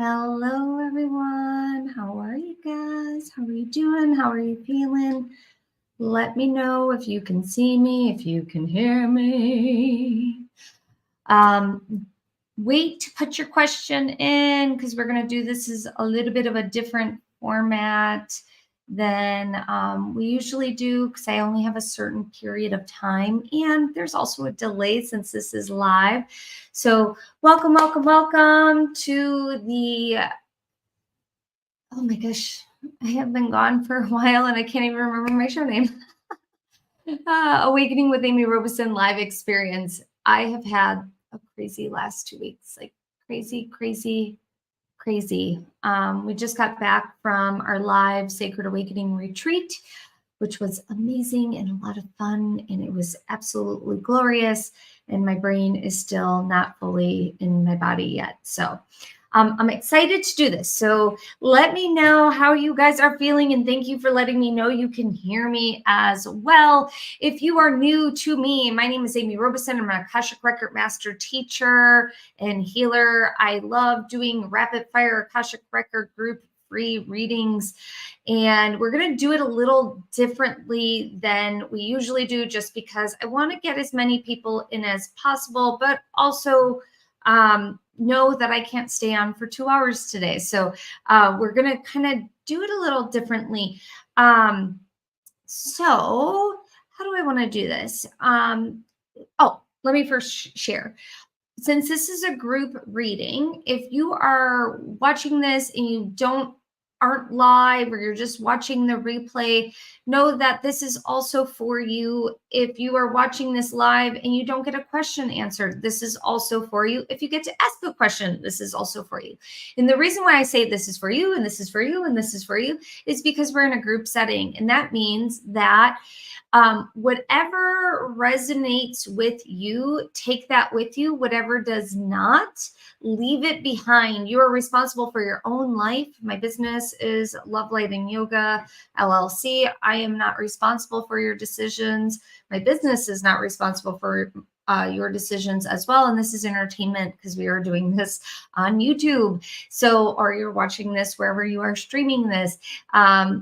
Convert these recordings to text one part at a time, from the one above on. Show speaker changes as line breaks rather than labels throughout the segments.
Hello, everyone. How are you guys? How are you doing? How are you feeling? Let me know if you can see me, if you can hear me. Wait to put your question in because we're going to do this as a little bit of a different format than we usually do because I only have a certain period of time. And there's also a delay since this is live. So welcome to the, oh my gosh, I have been gone for a while and I can't even remember my show name. Awakening with Amy Robeson live experience. I have had a crazy last 2 weeks, like crazy. We just got back from our live Sacred Awakening retreat, which was amazing and a lot of fun. And it was absolutely glorious. And my brain is still not fully in my body yet. So I'm excited to do this. So let me know how you guys are feeling. And thank you for letting me know you can hear me as well. If you are new to me, my name is Amy Robeson. I'm an Akashic Record Master teacher and healer. I love doing rapid fire Akashic Record Group free readings. And we're going to do it a little differently than we usually do just because I want to get as many people in as possible, but also know that I can't stay on for 2 hours today. So we're going to kind of do it a little differently. So how do I want to do this? Let me first share. Since this is a group reading, if you are watching this and you aren't live or you're just watching the replay, know that this is also for you. If you are watching this live and you don't get a question answered, this is also for you. If you get to ask a question, this is also for you. And the reason why I say this is for you and this is for you and this is for you is because we're in a group setting. And that means that whatever resonates with you, take that with you. Whatever does not, leave it behind. You are responsible for your own life. My business is Love Light and Yoga LLC. I am not responsible for your decisions. My business is not responsible for your decisions as well. And this is entertainment because we are doing this on YouTube. So, or you're watching this wherever you are streaming this.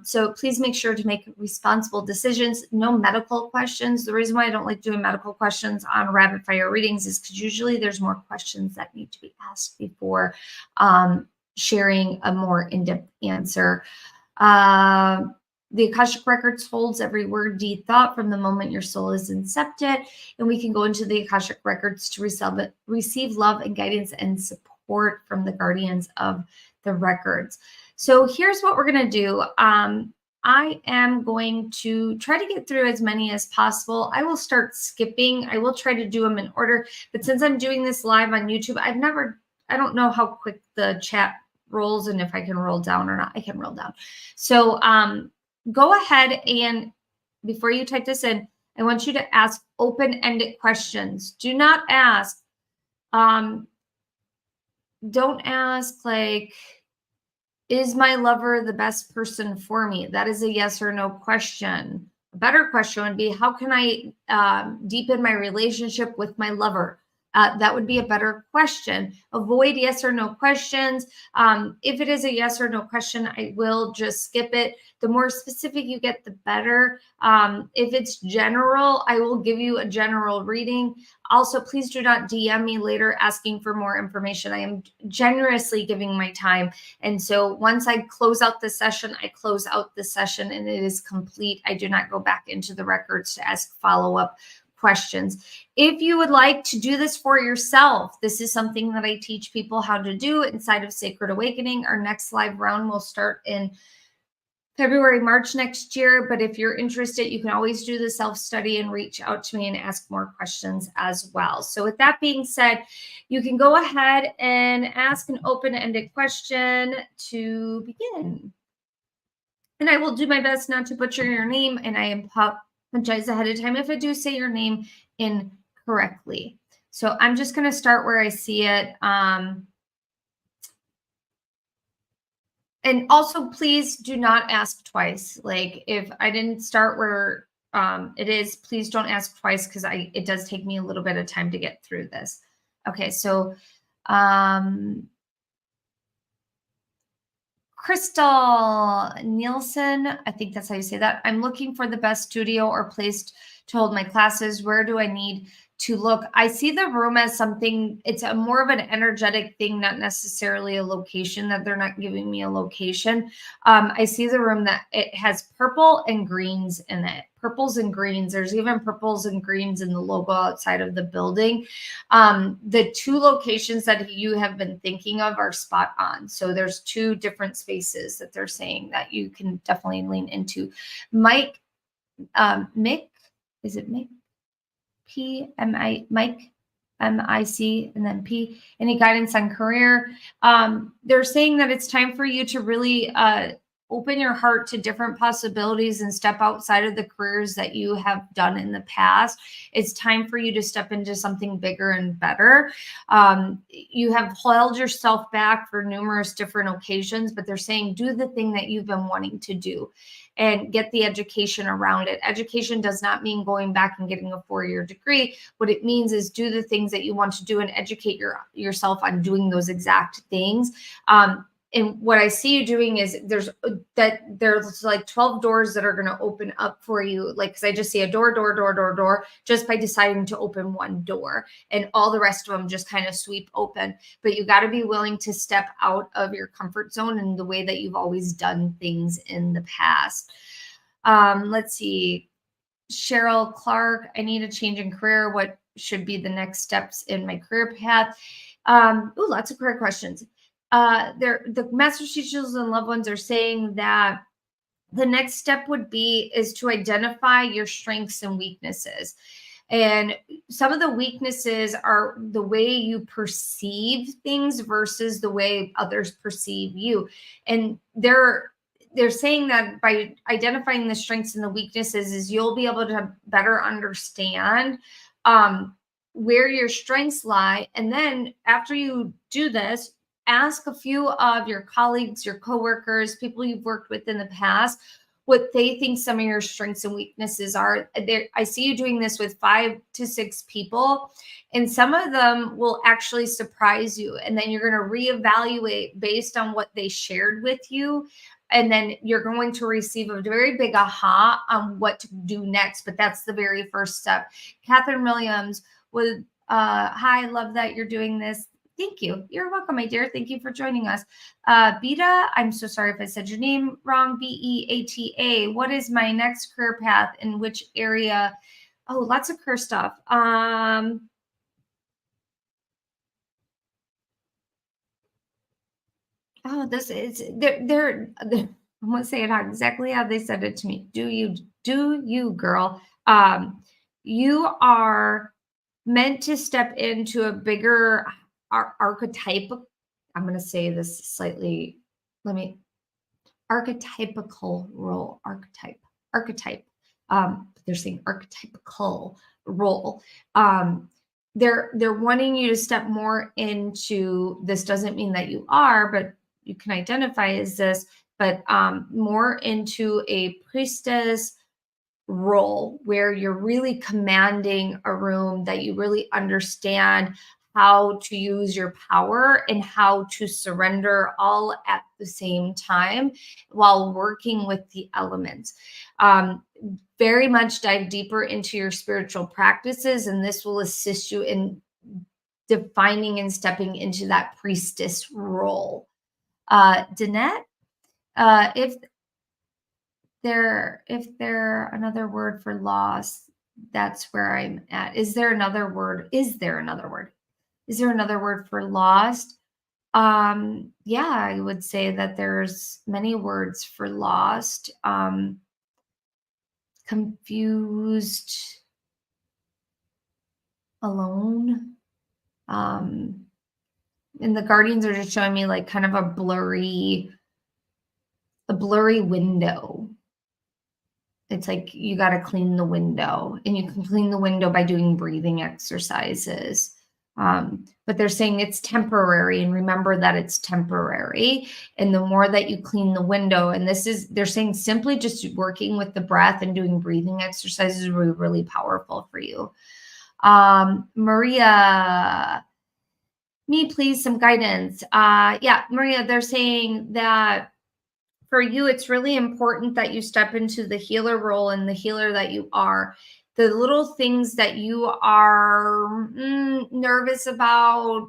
So please make sure to make responsible decisions. No medical questions. The reason why I don't like doing medical questions on rapid fire readings is because usually there's more questions that need to be asked before sharing a more in-depth answer. The Akashic Records holds every word, deed, thought from the moment your soul is incepted, and we can go into the Akashic Records to receive love and guidance and support from the guardians of the records. So here's what we're going to do. I am going to try to get through as many as possible. I will start skipping. I will try to do them in order, but since I'm doing this live on YouTube, I don't know how quick the chat rolls and if I can roll down or not. I can roll down. So, go ahead and before you type this in, I want you to ask open-ended questions. Do not ask, don't ask like, is my lover the best person for me? That is a yes or no question. A better question would be, how can I deepen my relationship with my lover? That would be a better question. Avoid yes or no questions. If it is a yes or no question, I will just skip it. The more specific you get, the better. If it's general, I will give you a general reading. Also, please do not DM me later asking for more information. I am generously giving my time. And so once I close out the session, I close out the session and it is complete. I do not go back into the records to ask follow-up questions. If you would like to do this for yourself, this is something that I teach people how to do inside of Sacred Awakening. Our next live round will start in February, March next year. But if you're interested, you can always do the self-study and reach out to me and ask more questions as well. So with that being said, you can go ahead and ask an open-ended question to begin. And I will do my best not to butcher your name, and I apologize ahead of time if I do say your name incorrectly. So I'm just going to start where I see it. And also, please do not ask twice. Like if I didn't start where it is, please don't ask twice because it does take me a little bit of time to get through this. Okay, so Crystal Nielsen, I think that's how you say that. I'm looking for the best studio or place to hold my classes. Where do I need to look? I see the room as something, it's a more of an energetic thing, not necessarily a location, that they're not giving me a location. I see the room that it has purple and greens in it. Purples and greens. There's even purples and greens in the logo outside of the building. The two locations that you have been thinking of are spot on. So there's two different spaces that they're saying that you can definitely lean into. Mick, is it Mick? Mike, MIC, and then P. Any guidance on career? They're saying that it's time for you to really open your heart to different possibilities and step outside of the careers that you have done in the past. It's time for you to step into something bigger and better. You have held yourself back for numerous different occasions, but they're saying do the thing that you've been wanting to do and get the education around it. Education does not mean going back and getting a 4-year degree. What it means is do the things that you want to do and educate yourself on doing those exact things. And what I see you doing is there's like 12 doors that are going to open up for you. Like, cause I just see a door, just by deciding to open one door, and all the rest of them just kind of sweep open. But you got to be willing to step out of your comfort zone and the way that you've always done things in the past. Let's see. Cheryl Clark, I need a change in career. What should be the next steps in my career path? Lots of career questions. The master teachers and loved ones are saying that the next step is to identify your strengths and weaknesses. And some of the weaknesses are the way you perceive things versus the way others perceive you. And they're saying that by identifying the strengths and the weaknesses is you'll be able to better understand where your strengths lie. And then after you do this, ask a few of your colleagues, your coworkers, people you've worked with in the past, what they think some of your strengths and weaknesses are. I see you doing this with 5 to 6 people, and some of them will actually surprise you. And then you're going to reevaluate based on what they shared with you. And then you're going to receive a very big aha on what to do next. But that's the very first step. Catherine Williams with, hi, love that you're doing this. Thank you. You're welcome, my dear. Thank you for joining us. Beta, I'm so sorry if I said your name wrong. Beata. What is my next career path? In which area? Oh, lots of career stuff. This is they're I'm gonna say it exactly how they said it to me. Do you, girl? You are meant to step into a bigger archetype. I'm going to say this slightly. Archetypical role. Archetype. They're saying archetypical role. They're wanting you to step more into this. Doesn't mean that you are, but you can identify as this, but more into a priestess role where you're really commanding a room, that you really understand how to use your power and how to surrender all at the same time while working with the elements. Very much dive deeper into your spiritual practices, and this will assist you in defining and stepping into that priestess role. Danette, if there another word for loss, that's where I'm at. Is there another word for lost? Yeah, I would say that there's many words for lost. Confused, alone. And the guardians are just showing me like kind of a blurry window. It's like you got to clean the window, and you can clean the window by doing breathing exercises. But they're saying it's temporary, and remember that it's temporary. And the more that you clean the window, and they're saying simply just working with the breath and doing breathing exercises will be really powerful for you. Maria, me please some guidance. Yeah, Maria, they're saying that for you, it's really important that you step into the healer role and the healer that you are. The little things that you are nervous about,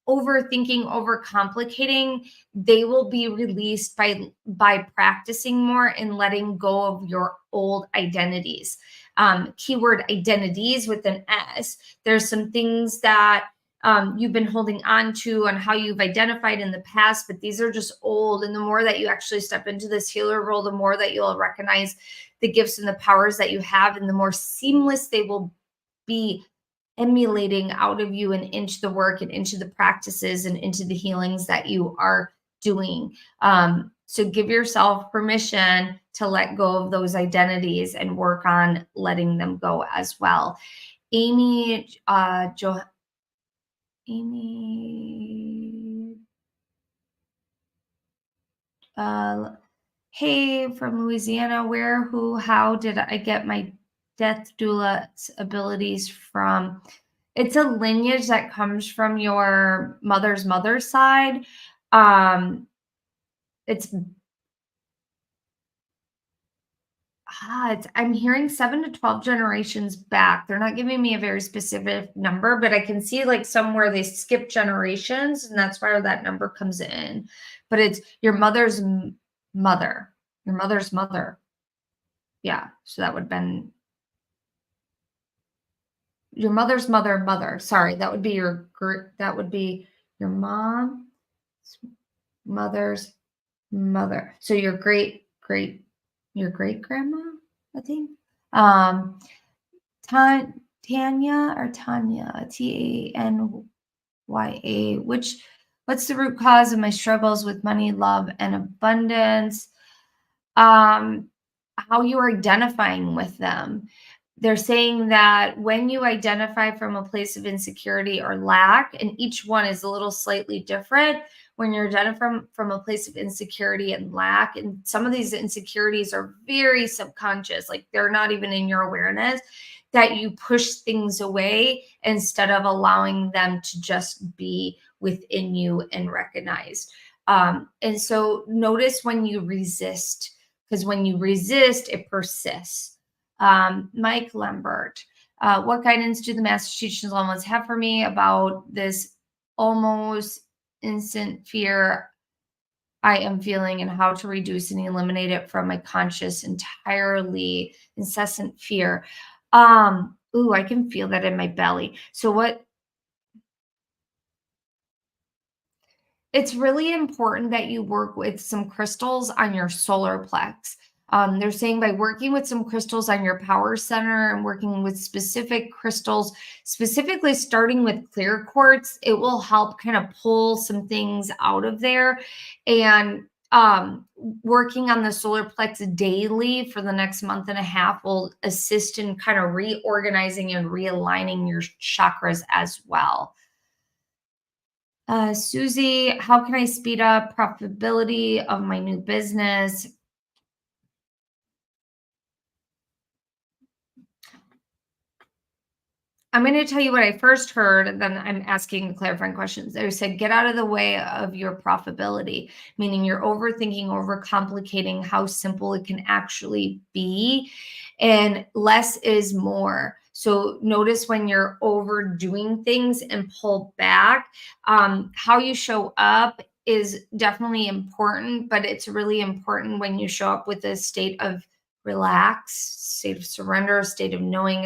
overthinking, overcomplicating, they will be released by practicing more and letting go of your old identities. Keyword identities with an S. There's some things that you've been holding on to and how you've identified in the past, but these are just old. And the more that you actually step into this healer role, the more that you'll recognize the gifts and the powers that you have, and the more seamless they will be emulating out of you and into the work and into the practices and into the healings that you are doing. So give yourself permission to let go of those identities and work on letting them go as well. Amy, Amy, hey, from Louisiana, where, who, how did I get my death doula abilities from? It's a lineage that comes from your mother's side. I'm hearing 7 to 12 generations back. They're not giving me a very specific number, but I can see like somewhere they skip generations, and that's where that number comes in. But it's your mother's mother, your mother's mother. Yeah, so that would have been your mother's mother. Sorry, that would be your mom, mother's mother. So your great grandma, I think. Tanya, Tanya, what's the root cause of my struggles with money, love, and abundance? How you're identifying with them. They're saying that when you identify from a place of insecurity or lack, and each one is a little slightly different, when you're identifying from a place of insecurity and lack, and some of these insecurities are very subconscious, like they're not even in your awareness, that you push things away instead of allowing them to just be within you and recognized. And so notice when you resist, because when you resist, it persists. Mike Lambert, what guidance do the master teachers almost have for me about this almost instant fear I am feeling, and how to reduce and eliminate it from my conscious, entirely incessant fear? I can feel that in my belly. So it's really important that you work with some crystals on your solar plex. They're saying by working with some crystals on your power center and working with specific crystals, specifically starting with clear quartz, it will help kind of pull some things out of there. And working on the solar plex daily for the next month and a half will assist in kind of reorganizing and realigning your chakras as well. Susie, how can I speed up profitability of my new business? I'm going to tell you what I first heard, and then I'm asking clarifying questions. They said, get out of the way of your profitability, meaning you're overthinking, overcomplicating how simple it can actually be, and less is more. So notice when you're overdoing things and pull back. How you show up is definitely important, but it's really important when you show up with a state of relax, state of surrender, a state of knowing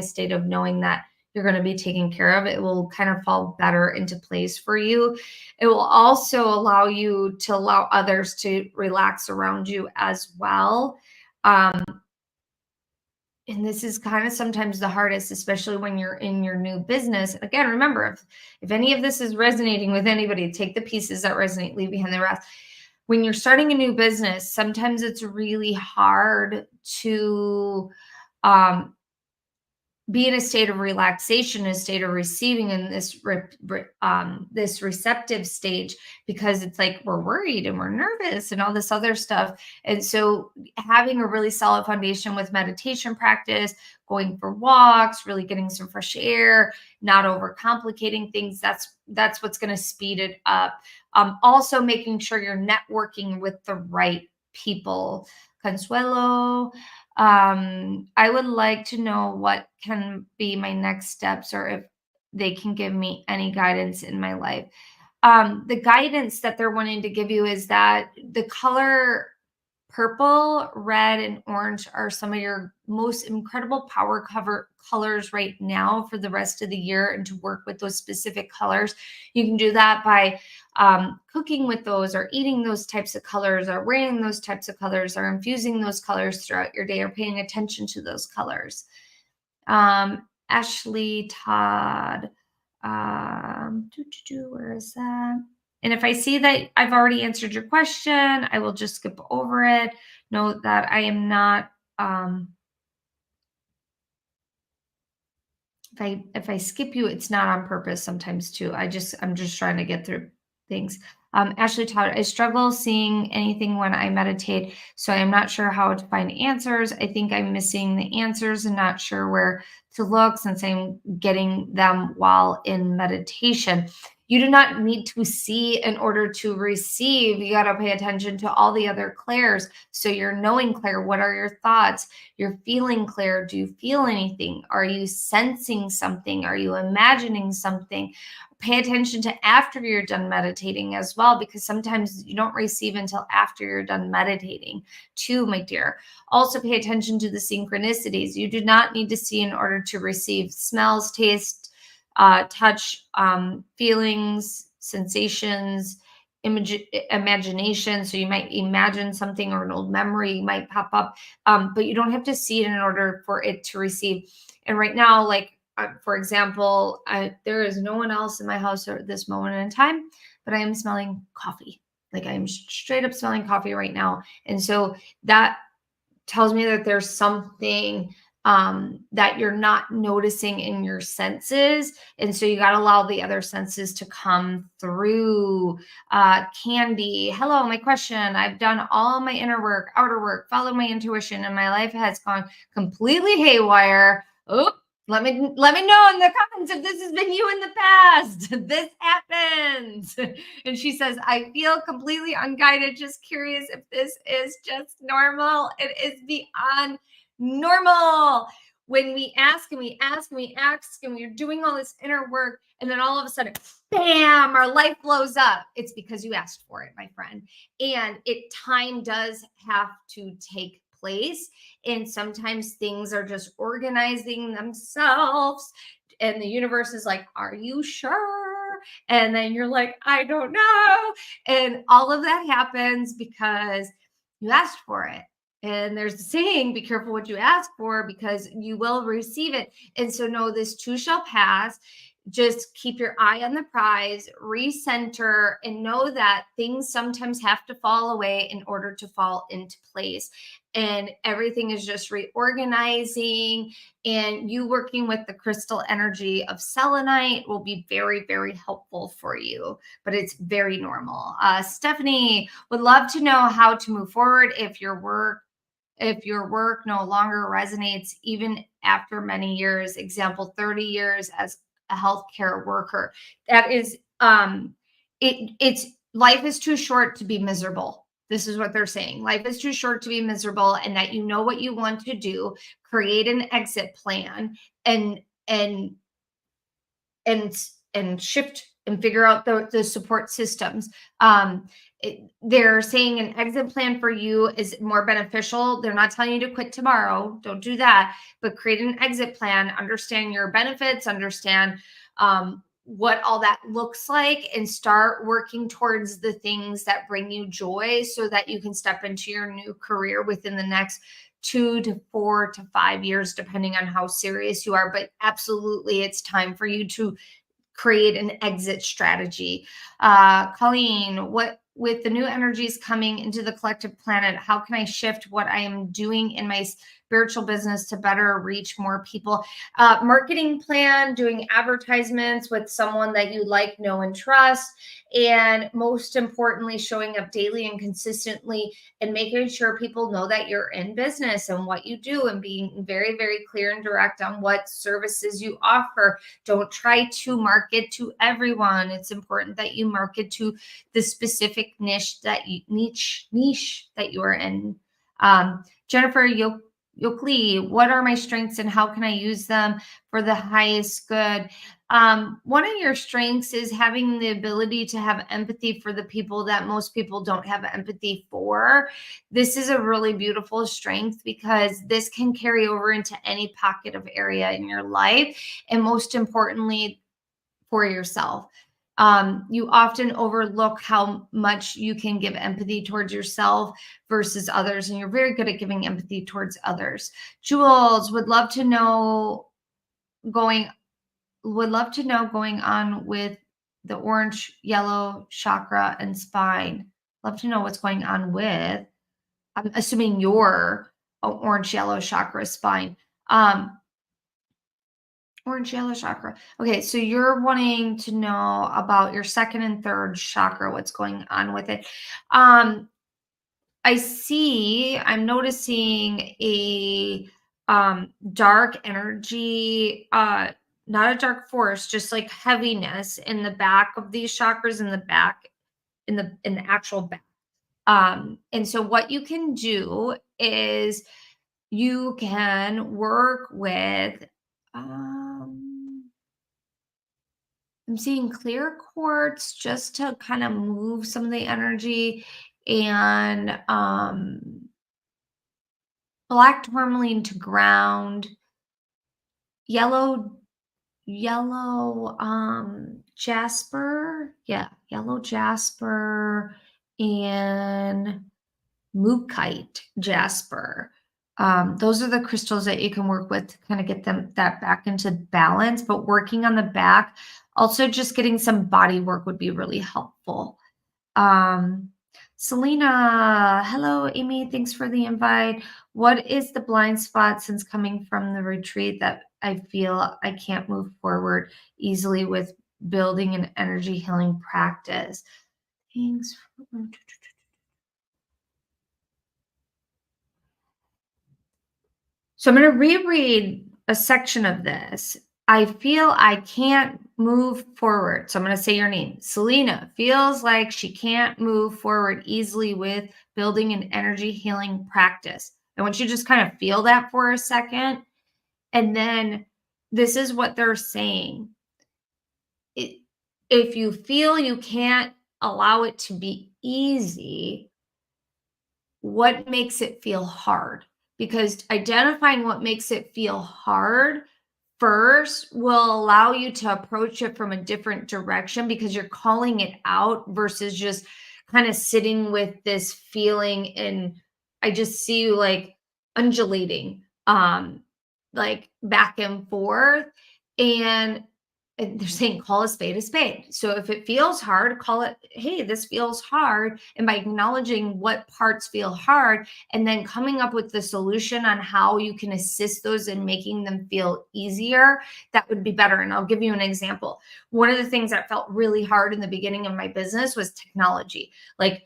that you're going to be taken care of. It will kind of fall better into place for you. It will also allow you to allow others to relax around you as well. And this is kind of sometimes the hardest, especially when you're in your new business. Again, remember, if any of this is resonating with anybody, take the pieces that resonate, leave behind the rest. When you're starting a new business, sometimes it's really hard to be in a state of relaxation, a state of receiving in this receptive stage, because it's like we're worried and we're nervous and all this other stuff. And so having a really solid foundation with meditation practice, going for walks, really getting some fresh air, not overcomplicating things, that's what's going to speed it up. Also making sure you're networking with the right people. Consuelo, I would like to know what can be my next steps, or if they can give me any guidance in my life. The guidance that they're wanting to give you is that the color purple, red, and orange are some of your most incredible power cover colors right now for the rest of the year, and to work with those specific colors. You can do that by cooking with those, or eating those types of colors, or wearing those types of colors, or infusing those colors throughout your day, or paying attention to those colors. Ashley Todd, where is that? And if I see that I've already answered your question, I will just skip over it. Note that I am not, if I skip you, it's not on purpose sometimes too. I'm just trying to get through things. Ashley Todd, I struggle seeing anything when I meditate, so I'm not sure how to find answers. I think I'm missing the answers and not sure where to look, since I'm getting them while in meditation. You do not need to see in order to receive. You got to pay attention to all the other clairs. So you're knowing clear. What are your thoughts? You're feeling clear. Do you feel anything? Are you sensing something? Are you imagining something? Pay attention to after you're done meditating as well, because sometimes you don't receive until after you're done meditating too, my dear. Also pay attention to the synchronicities. You do not need to see in order to receive. Smells, taste, touch, feelings, sensations, imagination. So you might imagine something, or an old memory might pop up, but you don't have to see it in order for it to receive. And right now, like, for example, there is no one else in my house at this moment in time, but I am smelling coffee. Like, I am straight up smelling coffee right now. And so that tells me that there's something that you're not noticing in your senses. And so you got to allow the other senses to come through. Candy, hello, my question. I've done all my inner work, outer work, followed my intuition, and my life has gone completely haywire. Oh, let me know in the comments if this has been you in the past. This happens. And she says, I feel completely unguided. Just curious if this is just normal. It is beyond normal. When we ask and we ask and we ask, and we're doing all this inner work, and then all of a sudden, bam, our life blows up. It's because you asked for it, my friend. And time does have to take place. And sometimes things are just organizing themselves. And the universe is like, are you sure? And then you're like, I don't know. And all of that happens because you asked for it. And there's a saying, be careful what you ask for, because you will receive it. And so, no, this too shall pass. Just keep your eye on the prize, recenter, and know that things sometimes have to fall away in order to fall into place. And everything is just reorganizing, and you working with the crystal energy of selenite will be very, very helpful for you, but it's very normal. Stephanie would love to know how to move forward if your work no longer resonates even after many years. Example, 30 years as a healthcare worker. That is, it's life is too short to be miserable. This is what they're saying. Life is too short to be miserable, and that you know what you want to do, create an exit plan, and shift and figure out the support systems. They're saying an exit plan for you is more beneficial. They're not telling you to quit tomorrow. Don't do that. But create an exit plan, understand your benefits, understand what all that looks like, and start working towards the things that bring you joy, so that you can step into your new career within the next 2 to 4 to 5 years, depending on how serious you are. But absolutely, it's time for you to create an exit strategy. Colleen, with the new energies coming into the collective planet, how can I shift what I am doing in my spiritual business to better reach more people. Marketing plan, doing advertisements with someone that you like, know, and trust. And most importantly, showing up daily and consistently and making sure people know that you're in business and what you do, and being very, very clear and direct on what services you offer. Don't try to market to everyone. It's important that you market to the specific niche that you are in. Jennifer Yokley, what are my strengths and how can I use them for the highest good? One of your strengths is having the ability to have empathy for the people that most people don't have empathy for. This is a really beautiful strength because this can carry over into any pocket of area in your life, and most importantly, for yourself. You often overlook how much you can give empathy towards yourself versus others, and you're very good at giving empathy towards others. Jules would love to know going on with the orange yellow chakra and spine. Love to know what's going on with, I'm assuming your orange yellow chakra spine. Orange yellow chakra. Okay, so you're wanting to know about your second and third chakra, what's going on with it. I'm noticing a dark energy, not a dark force, just like heaviness in the back of these chakras, in the back, in the actual back. And so what you can do is you can work with I'm seeing clear quartz just to kind of move some of the energy, and black tourmaline to ground, yellow jasper. Yeah, yellow jasper and mookaite jasper. Those are the crystals that you can work with to kind of get that back into balance. But working on the back, also just getting some body work would be really helpful. Selena, hello, Amy. Thanks for the invite. What is the blind spot since coming from the retreat that I feel I can't move forward easily with building an energy healing practice? Thanks. So I'm going to reread a section of this. I feel I can't move forward. So I'm going to say your name. Selena feels like she can't move forward easily with building an energy healing practice. I want you to just kind of feel that for a second. And then this is what they're saying. If you feel you can't allow it to be easy, what makes it feel hard? Because identifying what makes it feel hard first will allow you to approach it from a different direction, because you're calling it out versus just kind of sitting with this feeling. And I just see you like undulating, like back and forth. And they're saying call a spade a spade. So if it feels hard, call it, hey, this feels hard. And by acknowledging what parts feel hard and then coming up with the solution on how you can assist those in making them feel easier, that would be better. And I'll give you an example. One of the things that felt really hard in the beginning of my business was technology, like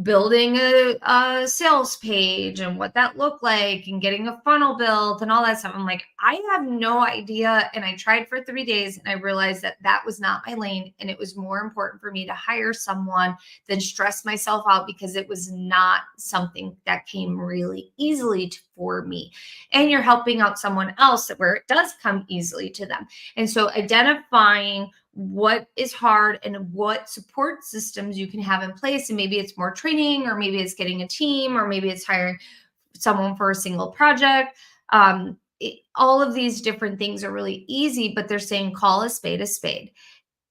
building a sales page and what that looked like and getting a funnel built and all that stuff. I'm like, I have no idea. And I tried for 3 days and I realized that that was not my lane. And it was more important for me to hire someone than stress myself out, because it was not something that came really easily for me. And you're helping out someone else where it does come easily to them. And so identifying what is hard and what support systems you can have in place. And maybe it's more training, or maybe it's getting a team, or maybe it's hiring someone for a single project. All of these different things are really easy, but they're saying call a spade a spade.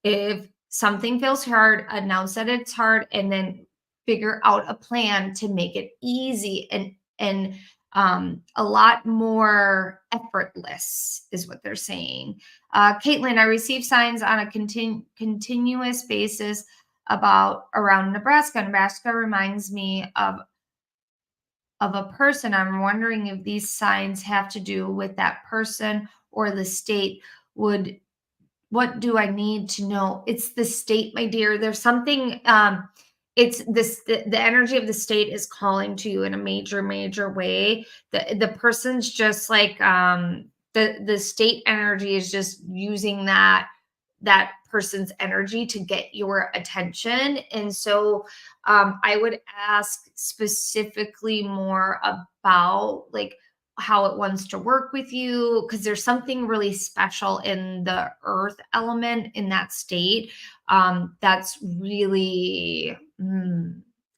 If something feels hard, announce that it's hard, and then figure out a plan to make it easy and a lot more effortless is what they're saying. Caitlin, I receive signs on a continuous basis around Nebraska. Nebraska reminds me of of a person. I'm wondering if these signs have to do with that person or the state. What do I need to know? It's the state, my dear. There's something, it's this, the energy of the state is calling to you in a major, major way. The person's just like, the state energy is just using that person's energy to get your attention. And so I would ask specifically more about like how it wants to work with you, because there's something really special in the earth element in that state, that's really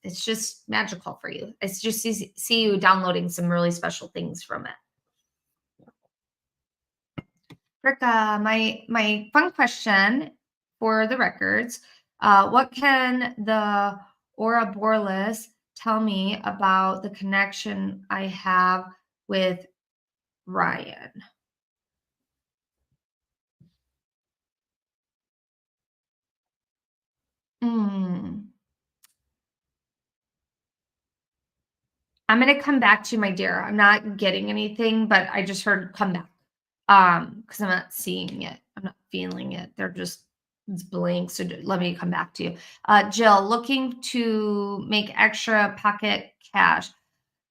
it's just magical for you. It's just see you downloading some really special things from it. Rika, my fun question for the records, what can the Ouroboros tell me about the connection I have with Ryan? Mm. I'm gonna come back to you, my dear. I'm not getting anything, but I just heard come back. Because I'm not seeing it. I'm not feeling it. They're just it's blank. So let me come back to you. Jill, looking to make extra pocket cash.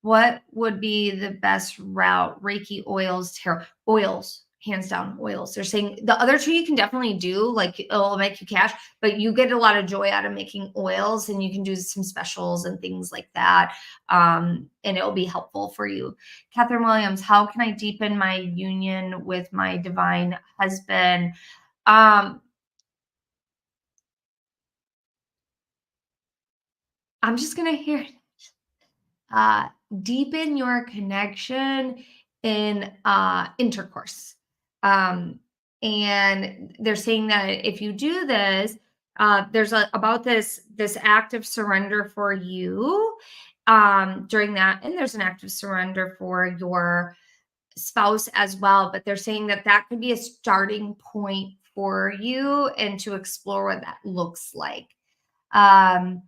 What would be the best route? Reiki, oils, tarot, oils, hands down, oils. They're saying the other two you can definitely do, like it'll make you cash, but you get a lot of joy out of making oils, and you can do some specials and things like that. And it will be helpful for you. Catherine Williams, how can I deepen my union with my divine husband? Um, I'm just gonna hear uh, deepen your connection in intercourse. Um, and they're saying that if you do this, there's about this act of surrender for you during that, and there's an act of surrender for your spouse as well. But they're saying that that could be a starting point for you and to explore what that looks like. Um,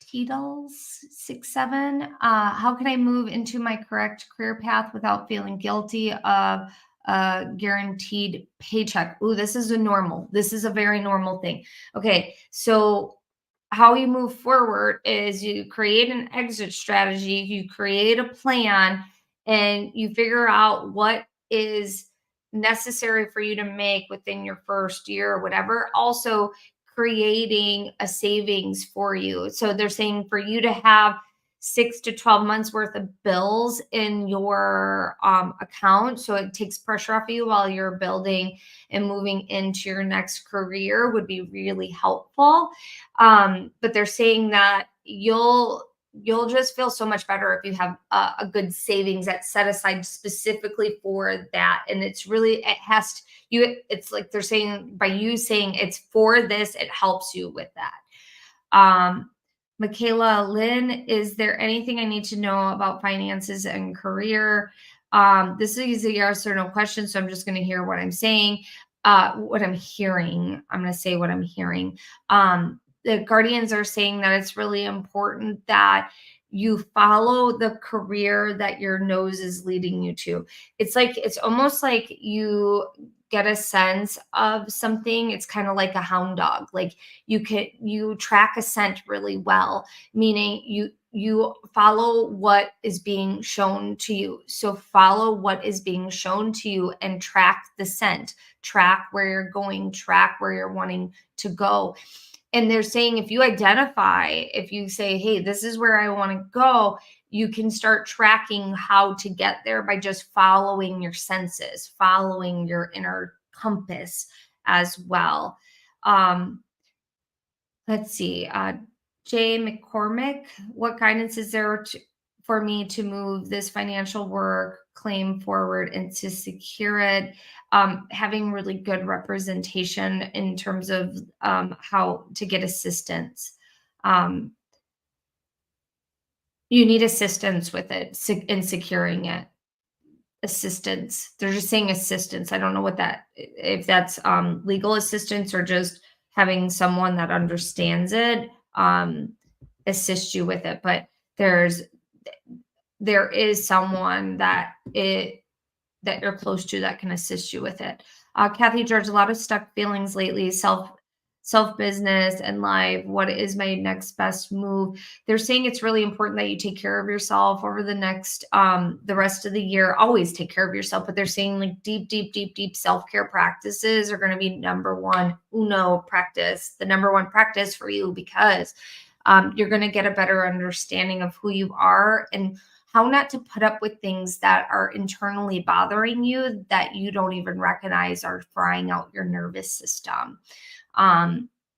Teetles 67. How can I move into my correct career path without feeling guilty of a guaranteed paycheck? Ooh, this is a normal. This is a very normal thing. Okay, so how you move forward is you create an exit strategy, you create a plan, and you figure out what is necessary for you to make within your first year or whatever. Also, creating a savings for you. So they're saying for you to have 6 to 12 months worth of bills in your account. So it takes pressure off you while you're building and moving into your next career would be really helpful. But they're saying that you'll just feel so much better if you have a good savings that's set aside specifically for that. And it's really, it has to, it's like they're saying by you saying it's for this, it helps you with that. Michaela Lynn, is there anything I need to know about finances and career? This is a yes or no question, so I'm just going to hear what I'm saying, what I'm hearing. I'm going to say what I'm hearing. The guardians are saying that it's really important that you follow the career that your nose is leading you to. It's like, it's almost like you get a sense of something. It's kind of like a hound dog. Like you track a scent really well, meaning you follow what is being shown to you. So follow what is being shown to you and track the scent, track where you're going, track where you're wanting to go. And they're saying if you identify, if you say, hey, this is where I want to go, you can start tracking how to get there by just following your senses, following your inner compass as well. Let's see. Jay McCormick, what guidance is there for me to move this financial work claim forward and to secure it? Having really good representation in terms of how to get assistance. You need assistance with it in securing it. Assistance. They're just saying assistance. I don't know what that, if that's legal assistance or just having someone that understands it assist you with it. But there's there is someone that you're close to that can assist you with it. Kathy George, a lot of stuck feelings lately, self business and life. What is my next best move? They're saying it's really important that you take care of yourself over the rest of the year. Always take care of yourself, but they're saying like deep self-care practices are going to be the number one practice for you, because you're going to get a better understanding of who you are and how not to put up with things that are internally bothering you that you don't even recognize are frying out your nervous system.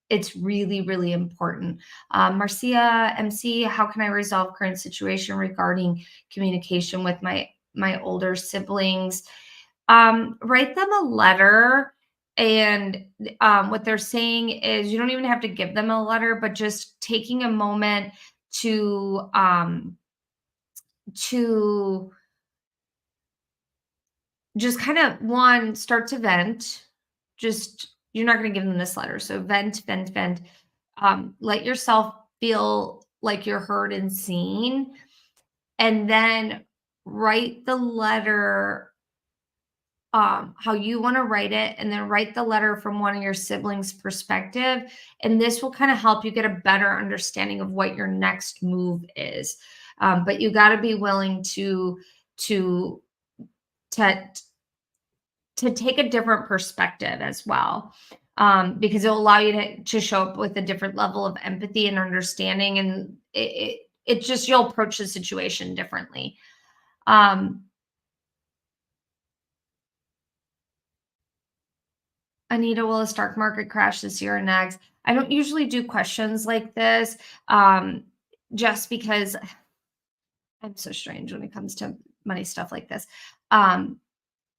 It's really, really important. Marcia MC, how can I resolve current situation regarding communication with my older siblings? Write them a letter. And what they're saying is you don't even have to give them a letter, but just taking a moment to just kind of start to vent. Just, you're not going to give them this letter. So vent. Let yourself feel like you're heard and seen. And then write the letter how you want to write it, and then write the letter from one of your siblings' perspective. And this will kind of help you get a better understanding of what your next move is. But you got to be willing to to to take a different perspective as well, because it'll allow you to show up with a different level of empathy and understanding, and it just, you'll approach the situation differently. Anita, will a stock market crash this year or next? I don't usually do questions like this, just because I'm so strange when it comes to money stuff like this.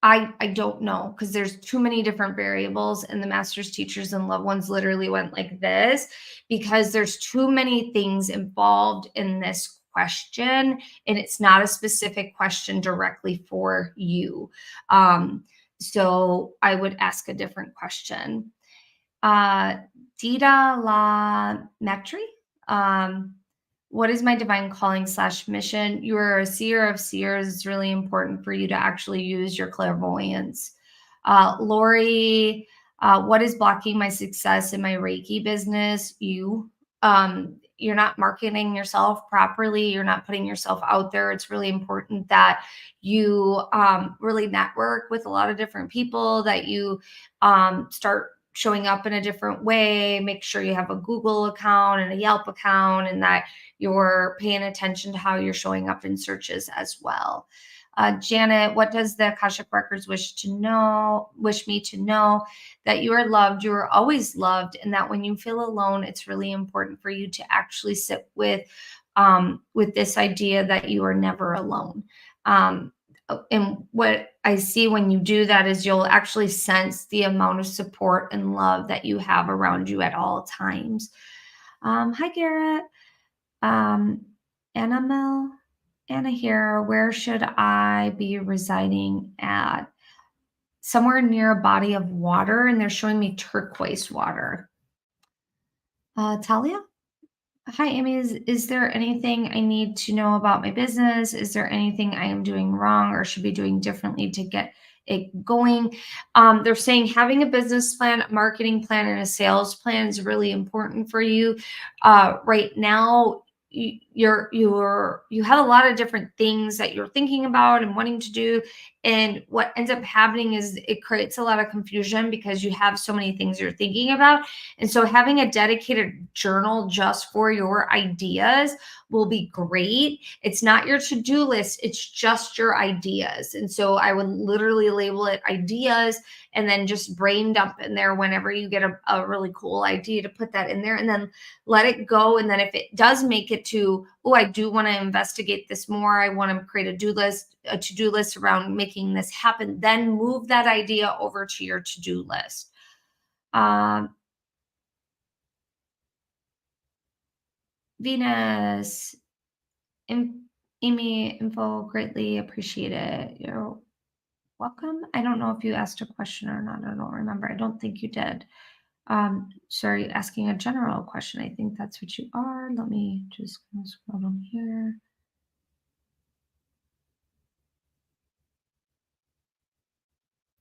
I don't know, because there's too many different variables, and the masters, teachers, and loved ones literally went like this because there's too many things involved in this question, and it's not a specific question directly for you. So I would ask a different question. Dita La Metri. What is my divine calling / mission? You are a seer of seers. It's really important for you to actually use your clairvoyance. Lori, what is blocking my success in my Reiki business? You're not marketing yourself properly. You're not putting yourself out there. It's really important that you really network with a lot of different people, that you start showing up in a different way. Make sure you have a Google account and a Yelp account, and that you're paying attention to how you're showing up in searches as well. Janet, what does the Akashic Records wish me to know? That you are loved, you are always loved, and that when you feel alone, it's really important for you to actually sit with this idea that you are never alone. And what I see when you do that is you'll actually sense the amount of support and love that you have around you at all times. Hi, Garrett. Anna here. Where should I be residing at? Somewhere near a body of water, and they're showing me turquoise water. Talia? Hi, Amy. Is there anything I need to know about my business? Is there anything I am doing wrong or should be doing differently to get it going? They're saying having a business plan, a marketing plan, and a sales plan is really important for you. Right now, you have a lot of different things that you're thinking about and wanting to do, and what ends up happening is it creates a lot of confusion because you have so many things you're thinking about. And so having a dedicated journal just for your ideas will be great. It's not your to-do list, it's just your ideas. And so I would literally label it ideas, and then just brain dump in there whenever you get a really cool idea, to put that in there and then let it go. And then if it does make it to, oh, I do want to investigate this more, I want to create a to-do list around making this happen, then move that idea over to your to-do list. Venus, Amy, info, greatly appreciate it. You're welcome. I don't know if you asked a question or not. I don't remember. I don't think you did. Sorry, asking a general question. I think that's what you are. Let me just scroll down here.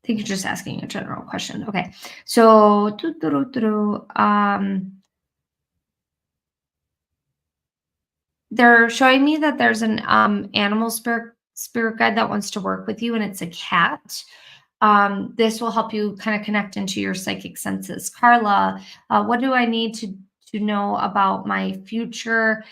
think you're just asking a general question. Okay. So, they're showing me that there's an animal spirit guide that wants to work with you, and it's a cat. This will help you kind of connect into your psychic senses. Carla, what do I need to know about my future?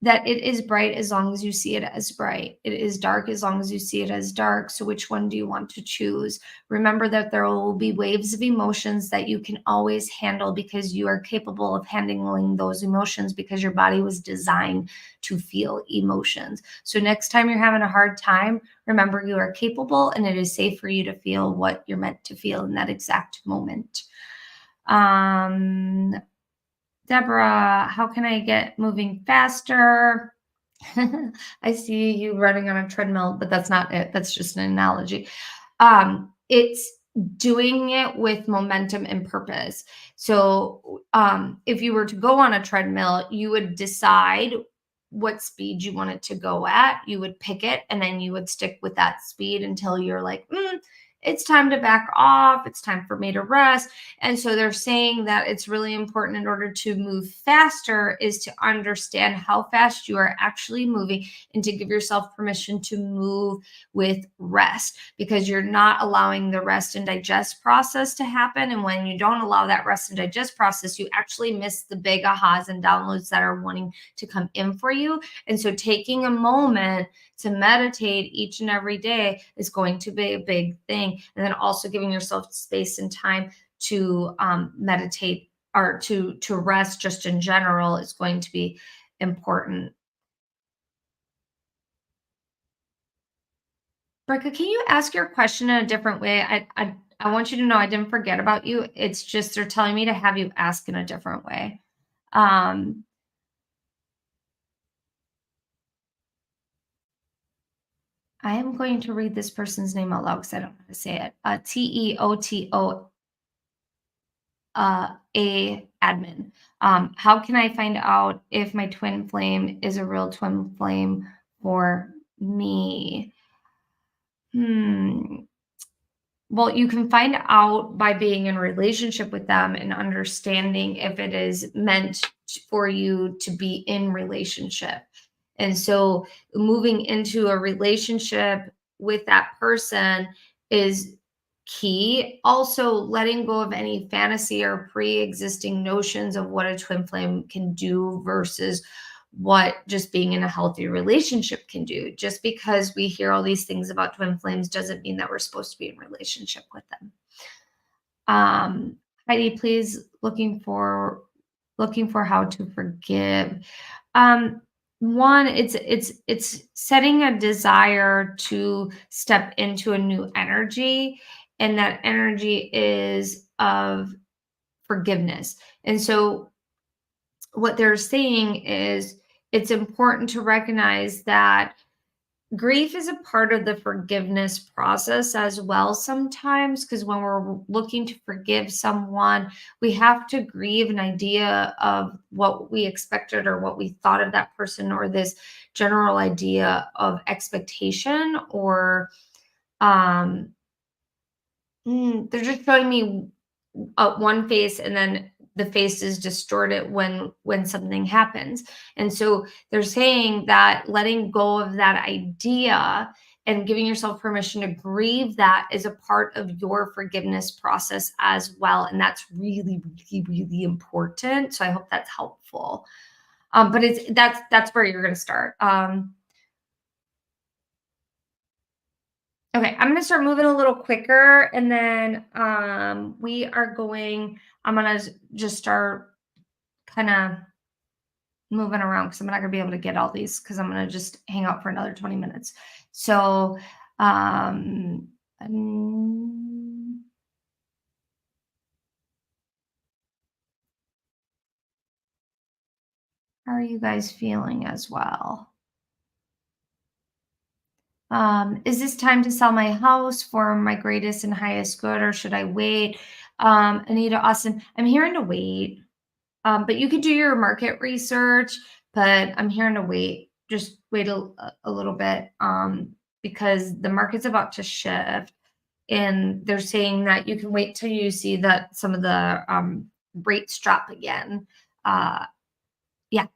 That it is bright as long as you see it as bright. It is dark as long as you see it as dark. So which one do you want to choose? Remember that there will be waves of emotions that you can always handle because you are capable of handling those emotions because your body was designed to feel emotions. So next time you're having a hard time, remember you are capable and it is safe for you to feel what you're meant to feel in that exact moment. Um, Deborah, how can I get moving faster? I see you running on a treadmill, but that's not it. That's just an analogy. It's doing it with momentum and purpose. So, if you were to go on a treadmill, you would decide what speed you wanted to go at. You would pick it, and then you would stick with that speed until you're like, it's time to back off. It's time for me to rest. And so they're saying that it's really important in order to move faster is to understand how fast you are actually moving and to give yourself permission to move with rest because you're not allowing the rest and digest process to happen. And when you don't allow that rest and digest process, you actually miss the big ahas and downloads that are wanting to come in for you. And so taking a moment to meditate each and every day is going to be a big thing. And then also giving yourself space and time to meditate or to rest just in general is going to be important. Brecca, can you ask your question in a different way? I want you to know I didn't forget about you. It's just they're telling me to have you ask in a different way. Um, I am going to read this person's name out loud because I don't know how to say it. Teoto a admin. How can I find out if my twin flame is a real twin flame for me? Hmm. Well, you can find out by being in a relationship with them and understanding if it is meant for you to be in relationship. And so moving into a relationship with that person is key. Also, letting go of any fantasy or pre-existing notions of what a twin flame can do versus what just being in a healthy relationship can do. Just because we hear all these things about twin flames doesn't mean that we're supposed to be in relationship with them. Um, Heidi, please looking for how to forgive. Um, One, it's setting a desire to step into a new energy, and that energy is of forgiveness. And so what they're saying is it's important to recognize that grief is a part of the forgiveness process as well sometimes because when we're looking to forgive someone we have to grieve an idea of what we expected or what we thought of that person or this general idea of expectation or um they're just showing me one face and then the face is distorted when something happens. And so they're saying that letting go of that idea and giving yourself permission to grieve that is a part of your forgiveness process as well, and that's really really important. So I hope that's helpful. But that's where you're going to start. Okay, I'm gonna start moving a little quicker, and then I'm gonna just start kind of moving around because I'm not gonna be able to get all these because I'm gonna just hang out for another 20 minutes. So, um, um, how are you guys feeling as well? Is this time to sell my house for my greatest and highest good, or should I wait? Anita Austin, I'm hearing to wait. But you could do your market research, but I'm hearing to wait. Just wait a little bit because the market's about to shift. And they're saying that you can wait till you see that some of the rates drop again. Yeah,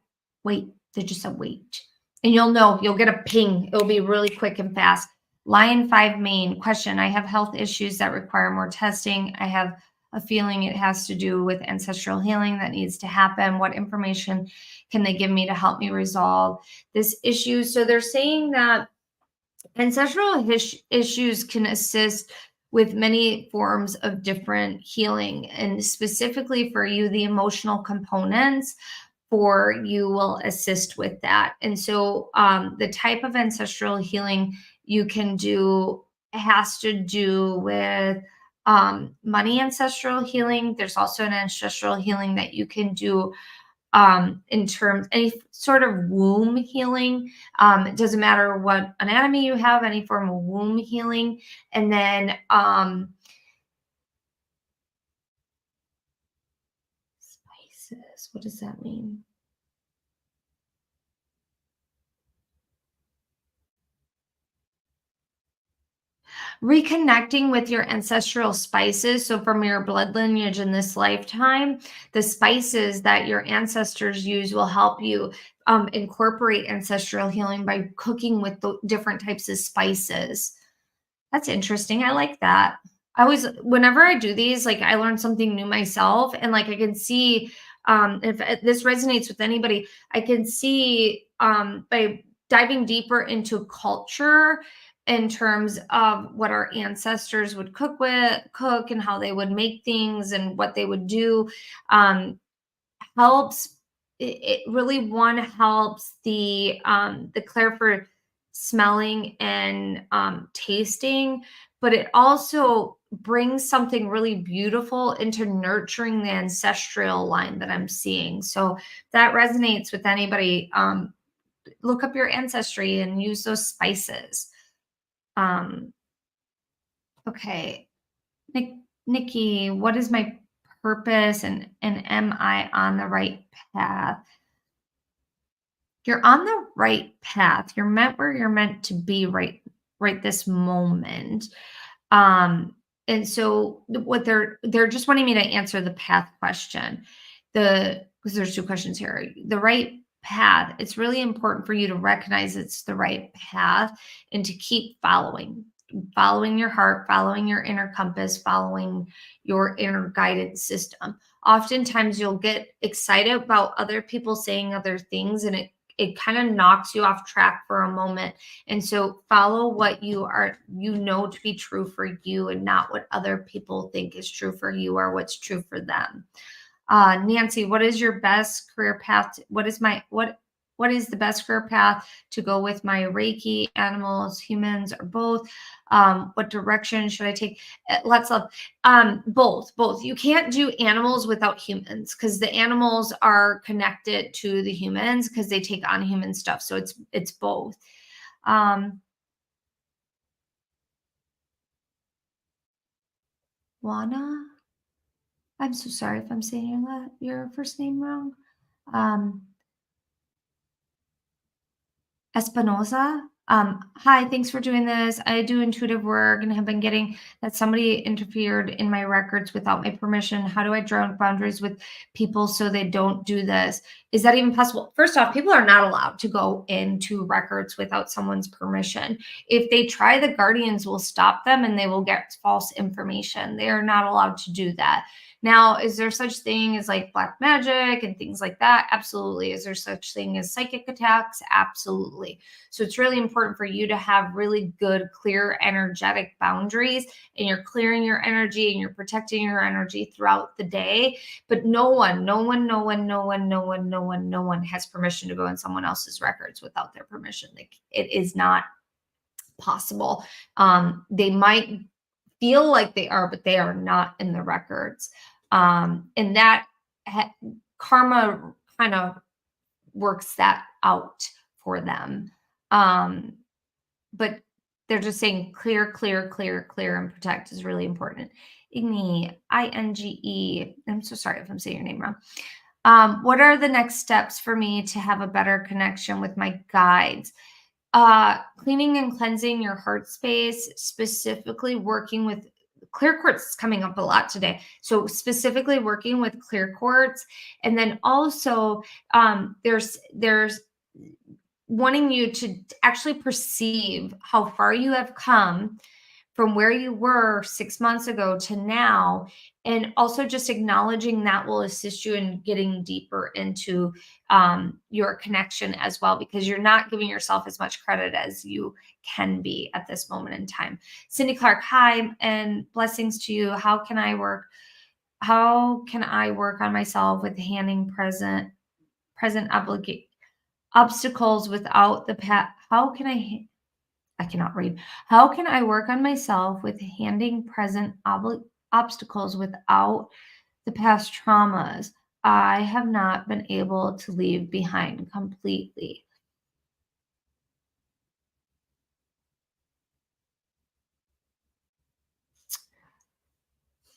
wait. They just said wait. And you'll know, you'll get a ping. It'll be really quick and fast. Lion 5 main question. I have health issues that require more testing. I have a feeling it has to do with ancestral healing that needs to happen. What information can they give me to help me resolve this issue? So they're saying that ancestral issues can assist with many forms of different healing, and specifically for you, the emotional components for you will assist with that. And so the type of ancestral healing you can do has to do with money ancestral healing. There's also an ancestral healing that you can do in terms any sort of womb healing. It doesn't matter what anatomy you have, any form of womb healing. And then spices, what does that mean? Reconnecting with your ancestral spices. So, from your blood lineage in this lifetime, the spices that your ancestors use will help you incorporate ancestral healing by cooking with the different types of spices. That's interesting. I like that. I always, whenever I do these, like I learn something new myself, and like I can see, if this resonates with anybody, I can see by diving deeper into culture in terms of what our ancestors would cook and how they would make things and what they would do. Um, helps it really one helps the clair for smelling and tasting, but it also brings something really beautiful into nurturing the ancestral line that I'm seeing. So that resonates with anybody. Look up your ancestry and use those spices. um okay. Nick, Nikki, what is my purpose, and am I on the right path? You're on the right path. You're meant where you're meant to be right this moment. And so what they're just wanting me to answer the path question. Because there's two questions here. The right path, it's really important for you to recognize it's the right path and to keep following your heart, following your inner compass, following your inner guidance system. Oftentimes you'll get excited about other people saying other things, and it kind of knocks you off track for a moment. And so follow what you know to be true for you, and not what other people think is true for you or what's true for them. Nancy, what is your best career path? What is the best career path to go with my Reiki, animals, humans, or both? What direction should I take? Let's love both. You can't do animals without humans, because the animals are connected to the humans because they take on human stuff. So it's both. Juana, I'm so sorry if I'm saying your first name wrong. Um, Espinoza. Hi, thanks for doing this. I do intuitive work and have been getting that somebody interfered in my records without my permission. How do I draw boundaries with people so they don't do this? Is that even possible? First off, people are not allowed to go into records without someone's permission. If they try, the guardians will stop them and they will get false information. They are not allowed to do that. Now, is there such thing as like black magic and things like that? Absolutely. Is there such thing as psychic attacks? Absolutely. So it's really important for you to have really good, clear, energetic boundaries, and you're clearing your energy and you're protecting your energy throughout the day. But no one has permission to go in someone else's records without their permission. Like, it is not possible. They might feel like they are, but they are not in the records. And that karma kind of works that out for them. But they're just saying clear, and protect is really important. Inge, INGE. I'm so sorry if I'm saying your name wrong. What are the next steps for me to have a better connection with my guides? Cleaning and cleansing your heart space, specifically working with clear quartz is coming up a lot today. So specifically working with clear quartz, and then also there's wanting you to actually perceive how far you have come from where you were 6 months ago to now, and also just acknowledging that will assist you in getting deeper into your connection as well, because you're not giving yourself as much credit as you can be at this moment in time. Cindy Clark, hi, and blessings to you. How can I work on myself with handing present obstacles without the past? I cannot read. How can I work on myself with handing present obstacles without the past traumas I have not been able to leave behind completely?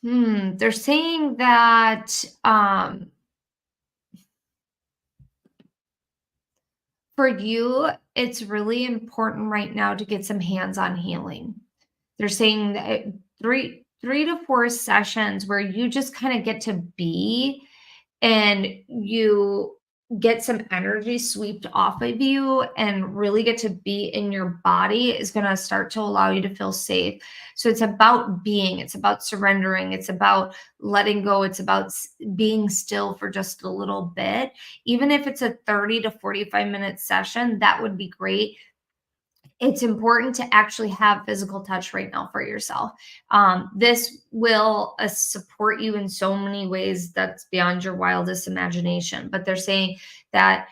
They're saying that for you, it's really important right now to get some hands-on healing. They're saying that three to four sessions where you just kind of get to be, and you get some energy swept off of you and really get to be in your body is going to start to allow you to feel safe. So it's about being, it's about surrendering, it's about letting go, it's about being still for just a little bit. Even if it's a 30 to 45-minute session, that would be great. It's important to actually have physical touch right now for yourself. This will support you in so many ways that's beyond your wildest imagination. But they're saying that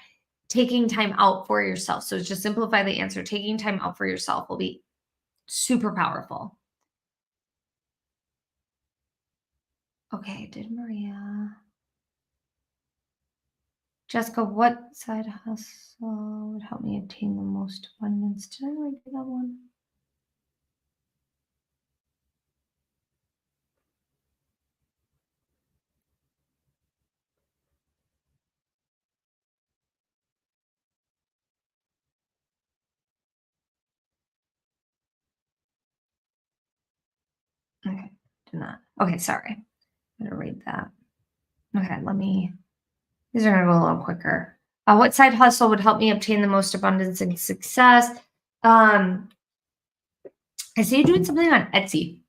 taking time out for yourself. So just simplify the answer. Taking time out for yourself will be super powerful. Okay, did Maria? Jessica, what side hustle would help me obtain the most abundance? Did I already do that one? Okay, did not. Okay, sorry. I'm gonna read that. Okay, these are gonna go a little quicker. What side hustle would help me obtain the most abundance and success? Um, I see you doing something on Etsy.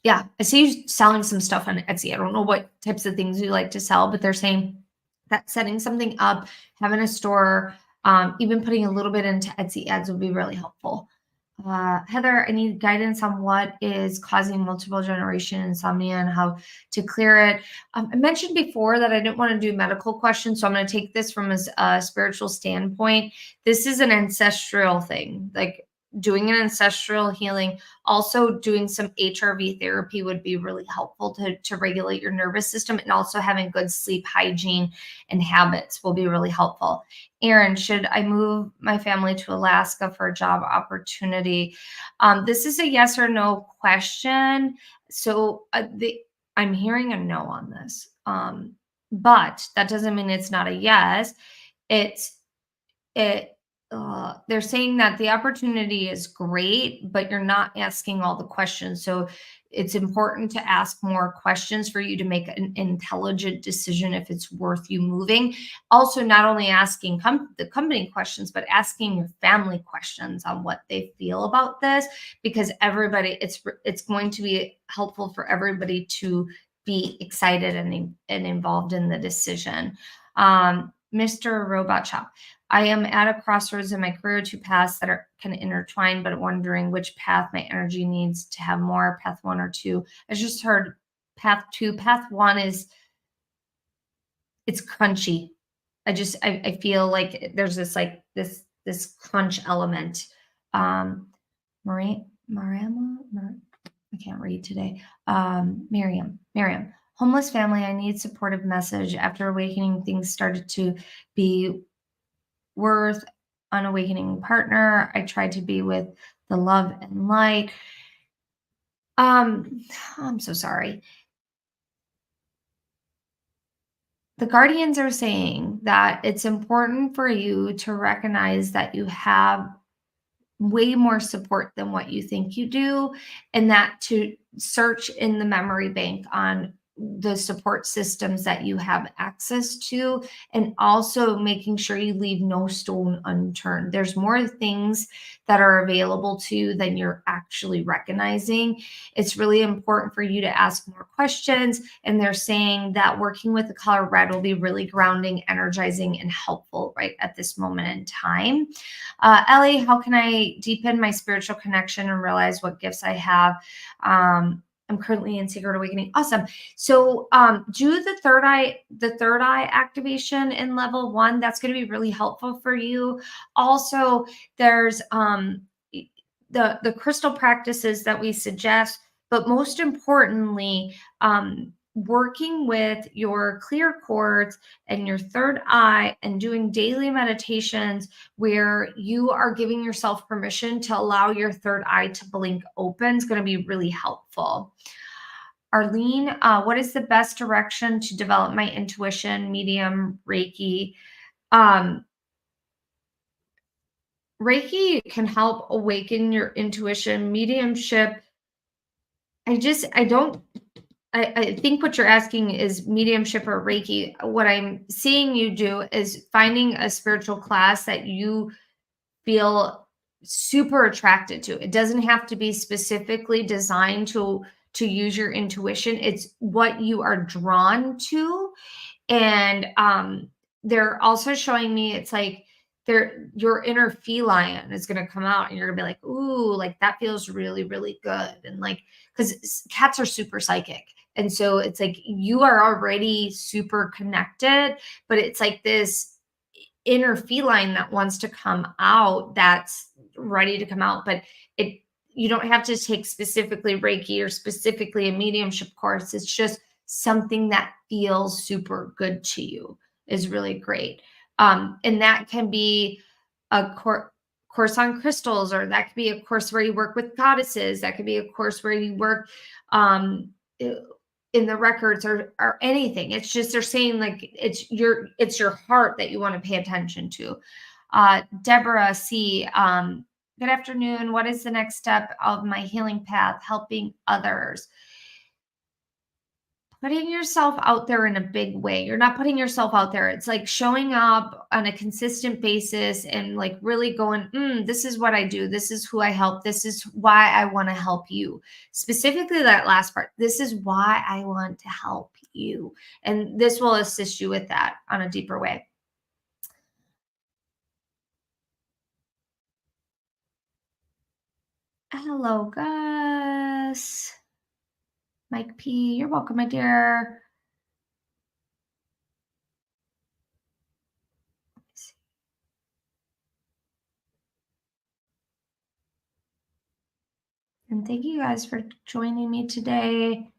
Yeah, I see you selling some stuff on Etsy. I don't know what types of things you like to sell, but they're saying that setting something up, having a store, even putting a little bit into Etsy ads would be really helpful. Heather, I need guidance on what is causing multiple generation insomnia and how to clear it. I mentioned before that I didn't want to do medical questions, so I'm going to take this from a spiritual standpoint. This is an ancestral thing, like doing an ancestral healing. Also, doing some HRV therapy would be really helpful to regulate your nervous system, and also having good sleep hygiene and habits will be really helpful. Aaron, should I move my family to Alaska for a job opportunity? This is a yes or no question. So I'm hearing a no on this. But that doesn't mean it's not a yes. It's it they're saying that the opportunity is great, but you're not asking all the questions. So it's important to ask more questions for you to make an intelligent decision if it's worth you moving. Also, not only asking the company questions, but asking your family questions on what they feel about this, because everybody, it's going to be helpful for everybody to be excited and involved in the decision. Mr. Robot Shop, I am at a crossroads in my career, two paths that are kind of intertwined, but wondering which path my energy needs to have more, path one or two. I just heard path two. Path one is it's crunchy. I feel like there's this crunch element. Marama, I can't read today. Miriam, homeless family. I need supportive message. After awakening, things started to be worth an awakening partner. I tried to be with the love and light. I'm so sorry. The guardians are saying that it's important for you to recognize that you have way more support than what you think you do, and that to search in the memory bank on the support systems that you have access to, and also making sure you leave no stone unturned. There's more things that are available to you than you're actually recognizing. It's really important for you to ask more questions, and they're saying that working with the color red will be really grounding, energizing, and helpful right at this moment in time. Ellie, how can I deepen my spiritual connection and realize what gifts I have? I'm currently in secret awakening. Awesome. So do the third eye activation in level 1. That's going to be really helpful for you. Also, there's the crystal practices that we suggest, but most importantly, working with your clear quartz and your third eye and doing daily meditations where you are giving yourself permission to allow your third eye to blink open is going to be really helpful. Arlene, what is the best direction to develop my intuition, medium, Reiki? Reiki can help awaken your intuition, mediumship. I think what you're asking is mediumship or Reiki. What I'm seeing you do is finding a spiritual class that you feel super attracted to. It doesn't have to be specifically designed to use your intuition. It's what you are drawn to. And they're also showing me it's like your inner feline is going to come out and you're going to be like, ooh, like that feels really, really good. And like, because cats are super psychic. And so it's like you are already super connected, but it's like this inner feline that wants to come out, that's ready to come out. But you don't have to take specifically Reiki or specifically a mediumship course. It's just something that feels super good to you is really great. And that can be a course on crystals, or that could be a course where you work with goddesses. That could be a course where you work in the records or anything. It's just they're saying like it's your heart that you want to pay attention to. Deborah C. Good afternoon. What is the next step of my healing path? Helping others. Putting yourself out there in a big way. You're not putting yourself out there. It's like showing up on a consistent basis and like really going, this is what I do. This is who I help. This is why I want to help you. Specifically that last part. This is why I want to help you. And this will assist you with that on a deeper way. Hello, Gus. Mike P, you're welcome, my dear. And thank you guys for joining me today.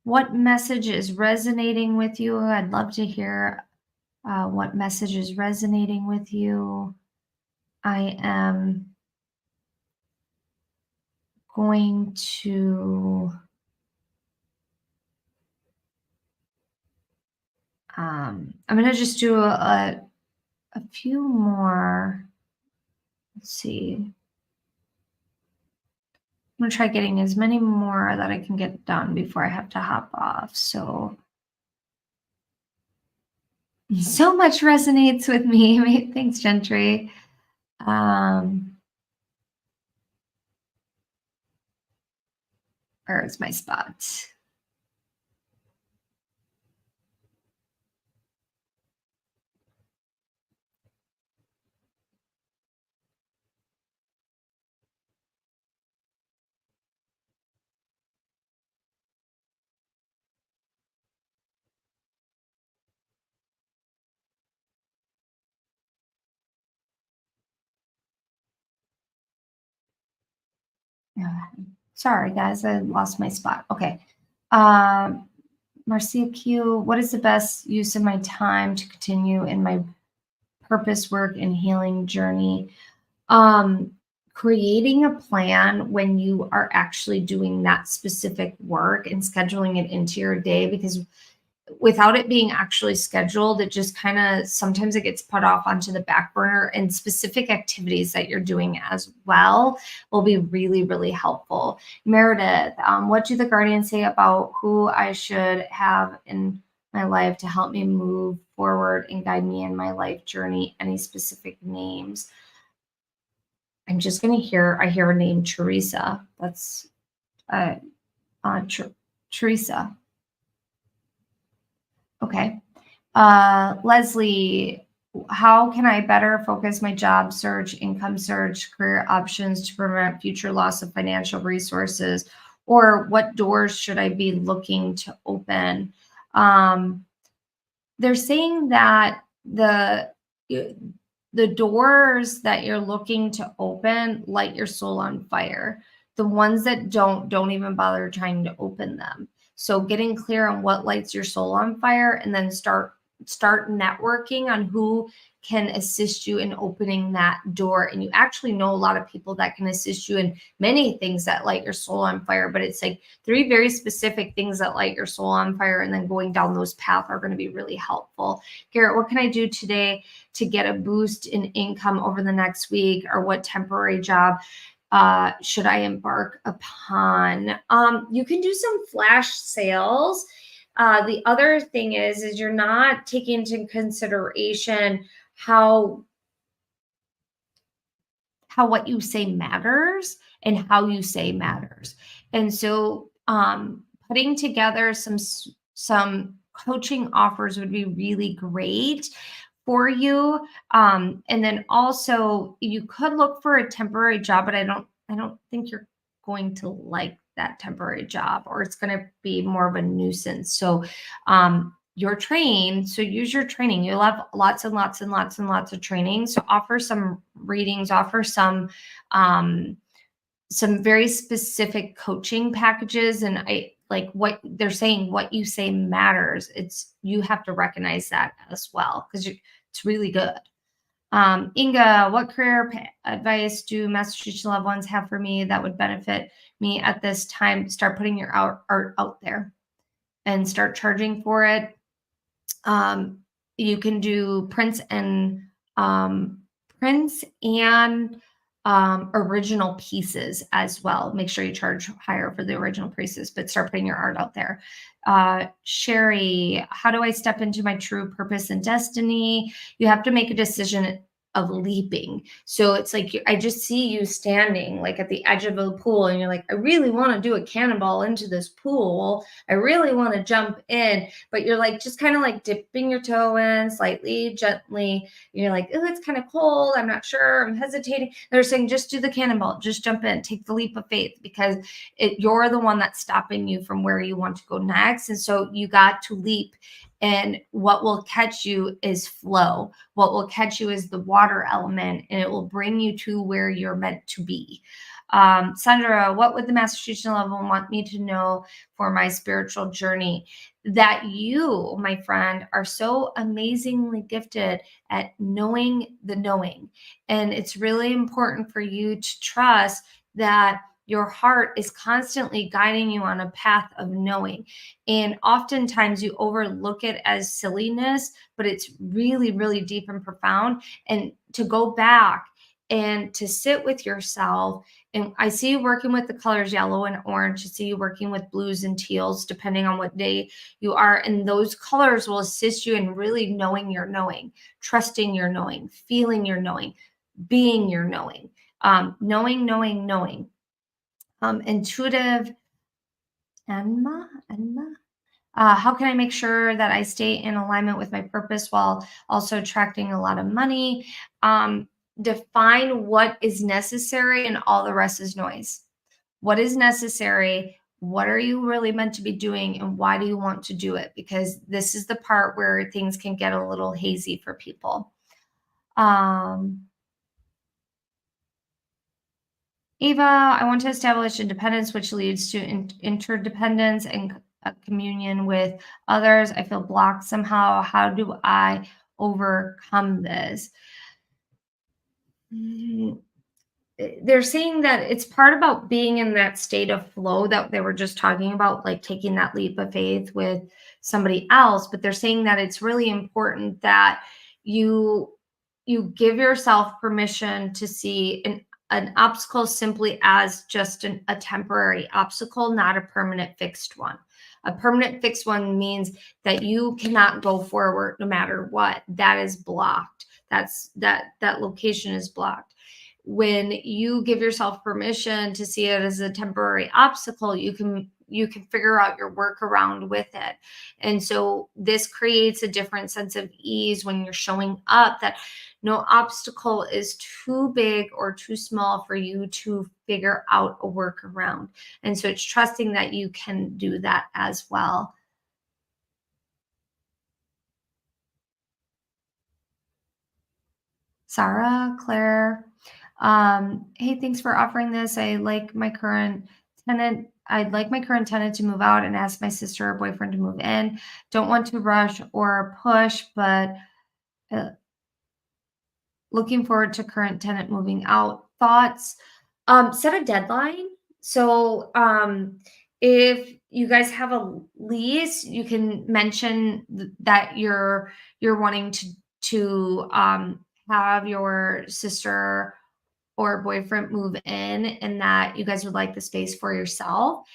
What message is resonating with you? I'd love to hear what message is resonating with you. I am going to I'm going to just do a few more. Let's see. I'm going to try getting as many more that I can get done before I have to hop off. So much resonates with me. Thanks, Gentry. Where is my spot? Sorry, guys, I lost my spot. Okay. Marcia Q, what is the best use of my time to continue in my purpose work and healing journey? Creating a plan when you are actually doing that specific work and scheduling it into your day, because without it being actually scheduled, it just kind of sometimes it gets put off onto the back burner, and specific activities that you're doing as well will be really, really helpful. Meredith, what do the guardians say about who I should have in my life to help me move forward and guide me in my life journey? Any specific names? I'm just going to I hear a name, Teresa. That's Teresa. Okay. Leslie, how can I better focus my job search, income search, career options to prevent future loss of financial resources? Or what doors should I be looking to open? They're saying that the doors that you're looking to open light your soul on fire. The ones that don't even bother trying to open them. So getting clear on what lights your soul on fire, and then start networking on who can assist you in opening that door. And you actually know a lot of people that can assist you in many things that light your soul on fire, but it's like 3 very specific things that light your soul on fire, and then going down those paths are going to be really helpful. Garrett, what can I do today to get a boost in income over the next week? Or what temporary job should I embark upon? You can do some flash sales. The other thing is you're not taking into consideration how what you say matters and how you say matters. And so putting together some coaching offers would be really great for you. And then also you could look for a temporary job, but I don't think you're going to like that temporary job, or it's going to be more of a nuisance. So you're trained, so use your training. You'll have lots and lots and lots and lots of training. So offer some readings, offer some very specific coaching packages. And I like what they're saying, what you say matters. You have to recognize that as well, because it's really good. Inga, what career advice do Massachusetts loved ones have for me that would benefit me at this time? Start putting your art out there and start charging for it. You can do prints and original pieces as well. Make sure you charge higher for the original pieces, but start putting your art out there. Sherry, how do I step into my true purpose and destiny? You have to make a decision of leaping. So it's like, I just see you standing like at the edge of a pool, and you're like, I really want to do a cannonball into this pool. I really want to jump in, but you're like, just kind of like dipping your toe in slightly, gently. You're like, oh, it's kind of cold. I'm not sure. I'm hesitating. They're saying, just do the cannonball, just jump in, take the leap of faith, because you're the one that's stopping you from where you want to go next. And so you got to leap. And what will catch you is flow. What will catch you is the water element, and it will bring you to where you're meant to be. Sandra, what would the Massachusetts level want me to know for my spiritual journey? That you, my friend, are so amazingly gifted at knowing the knowing. And it's really important for you to trust that your heart is constantly guiding you on a path of knowing. And oftentimes you overlook it as silliness, but it's really, really deep and profound. And to go back and to sit with yourself. And I see you working with the colors yellow and orange. I see you working with blues and teals, depending on what day you are. And those colors will assist you in really knowing your knowing, trusting your knowing, feeling your knowing, being your knowing, knowing. Intuitive, Enma. How can I make sure that I stay in alignment with my purpose while also attracting a lot of money? Define what is necessary, and all the rest is noise. What is necessary? What are you really meant to be doing? And why do you want to do it? Because this is the part where things can get a little hazy for people. Eva, I want to establish independence, which leads to interdependence and communion with others. I feel blocked somehow. How do I overcome this? they're saying that it's part about being in that state of flow that they were just talking about, like taking that leap of faith with somebody else. But they're saying that it's really important that you you give yourself permission to see an obstacle simply as just a temporary obstacle, not a permanent fixed one. A permanent fixed one means that you cannot go forward no matter what. That is blocked. That location is blocked. When you give yourself permission to see it as a temporary obstacle, you can figure out your workaround with it. And so this creates a different sense of ease when you're showing up, that no obstacle is too big or too small for you to figure out a workaround. And so it's trusting that you can do that as well. Sarah, Claire, hey, thanks for offering this. I'd like my current tenant to move out and ask my sister or boyfriend to move in. Don't want to rush or push, but uh, looking forward to current tenant moving out. Thoughts? Set a deadline. So if you guys have a lease, you can mention that you're wanting to have your sister or boyfriend move in, and that you guys would like the space for yourself.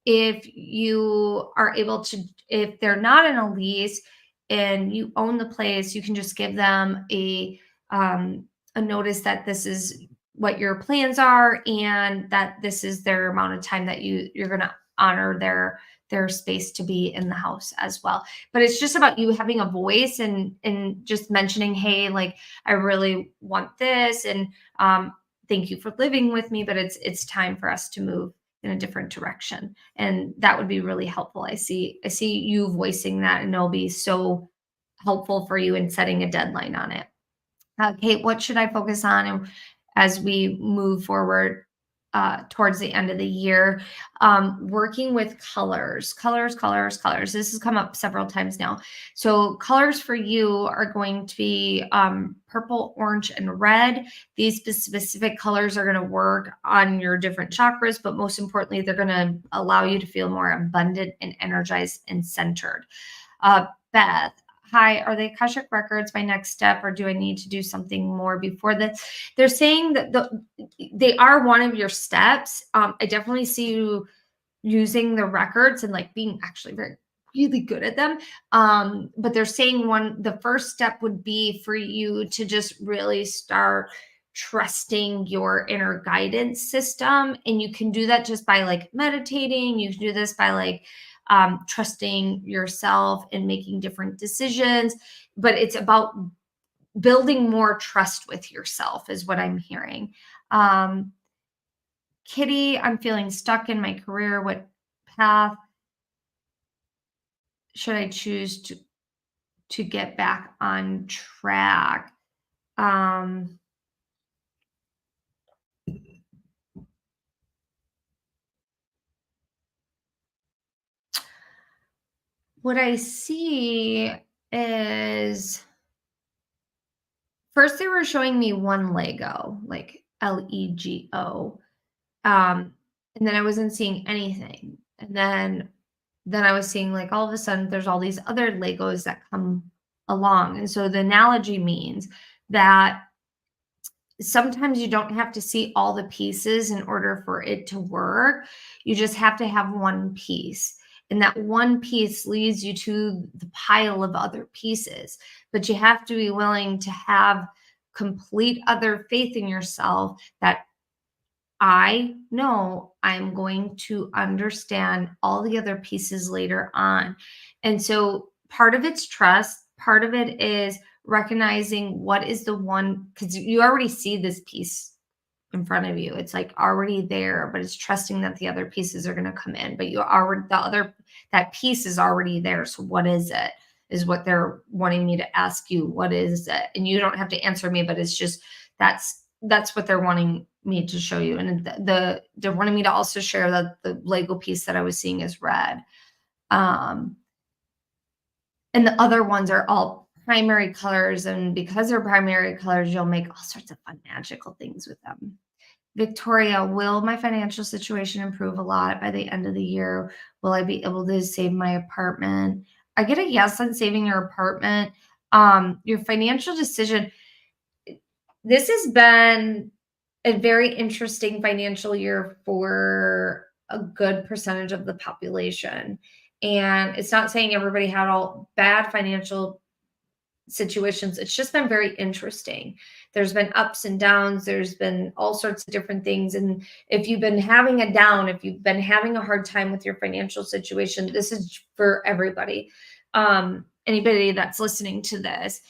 If you are able to, if they're not in a lease and you own the place, you can just give them a notice that this is what your plans are and that this is their amount of time that you're going to honor their space to be in the house as well. But it's just about you having a voice and just mentioning, hey, like, I really want this, and thank you for living with me, but it's time for us to move in a different direction. And that would be really helpful. I see you voicing that, and it'll be so helpful for you in setting a deadline on it. Kate, what should I focus on as we move forward towards the end of the year? Working with colors, colors, colors, colors. This has come up several times now. So colors for you are going to be purple, orange, and red. These specific colors are going to work on your different chakras, but most importantly, they're going to allow you to feel more abundant and energized and centered. Beth, hi, are the Akashic Records my next step, or do I need to do something more before this? They're saying that they are one of your steps. I definitely see you using the records and like being actually very really good at them. But they're saying the first step would be for you to just really start trusting your inner guidance system. And you can do that just by like meditating. You can do this by like trusting yourself and making different decisions. But it's about building more trust with yourself, is what I'm hearing. Kitty, I'm feeling stuck in my career. What path should I choose to get back on track? What I see is, first they were showing me one Lego, like Lego. And then I wasn't seeing anything. And then I was seeing, like, all of a sudden there's all these other Legos that come along. And so the analogy means that sometimes you don't have to see all the pieces in order for it to work. You just have to have one piece. And that one piece leads you to the pile of other pieces. But you have to be willing to have complete other faith in yourself that I know I'm going to understand all the other pieces later on. And so part of it's trust, part of it is recognizing what is the one, because you already see this piece in front of you. It's like already there, but it's trusting that the other pieces are going to come in. But that piece is already there. So what is it? Is what they're wanting me to ask you. What is it? And you don't have to answer me, but it's just that's what they're wanting me to show you. And they're wanting me to also share that the Lego piece that I was seeing is red. And the other ones are all primary colors, and because they're primary colors, you'll make all sorts of fun magical things with them. Victoria, will my financial situation improve a lot by the end of the year? Will I be able to save my apartment? I get a yes on saving your apartment. Your financial decision, this has been a very interesting financial year for a good percentage of the population. And it's not saying everybody had all bad financial situations. It's just been very interesting. There's been ups and downs. There's been all sorts of different things. And if you've been having a down, if you've been having a hard time with your financial situation, this is for everybody. Anybody that's listening to this,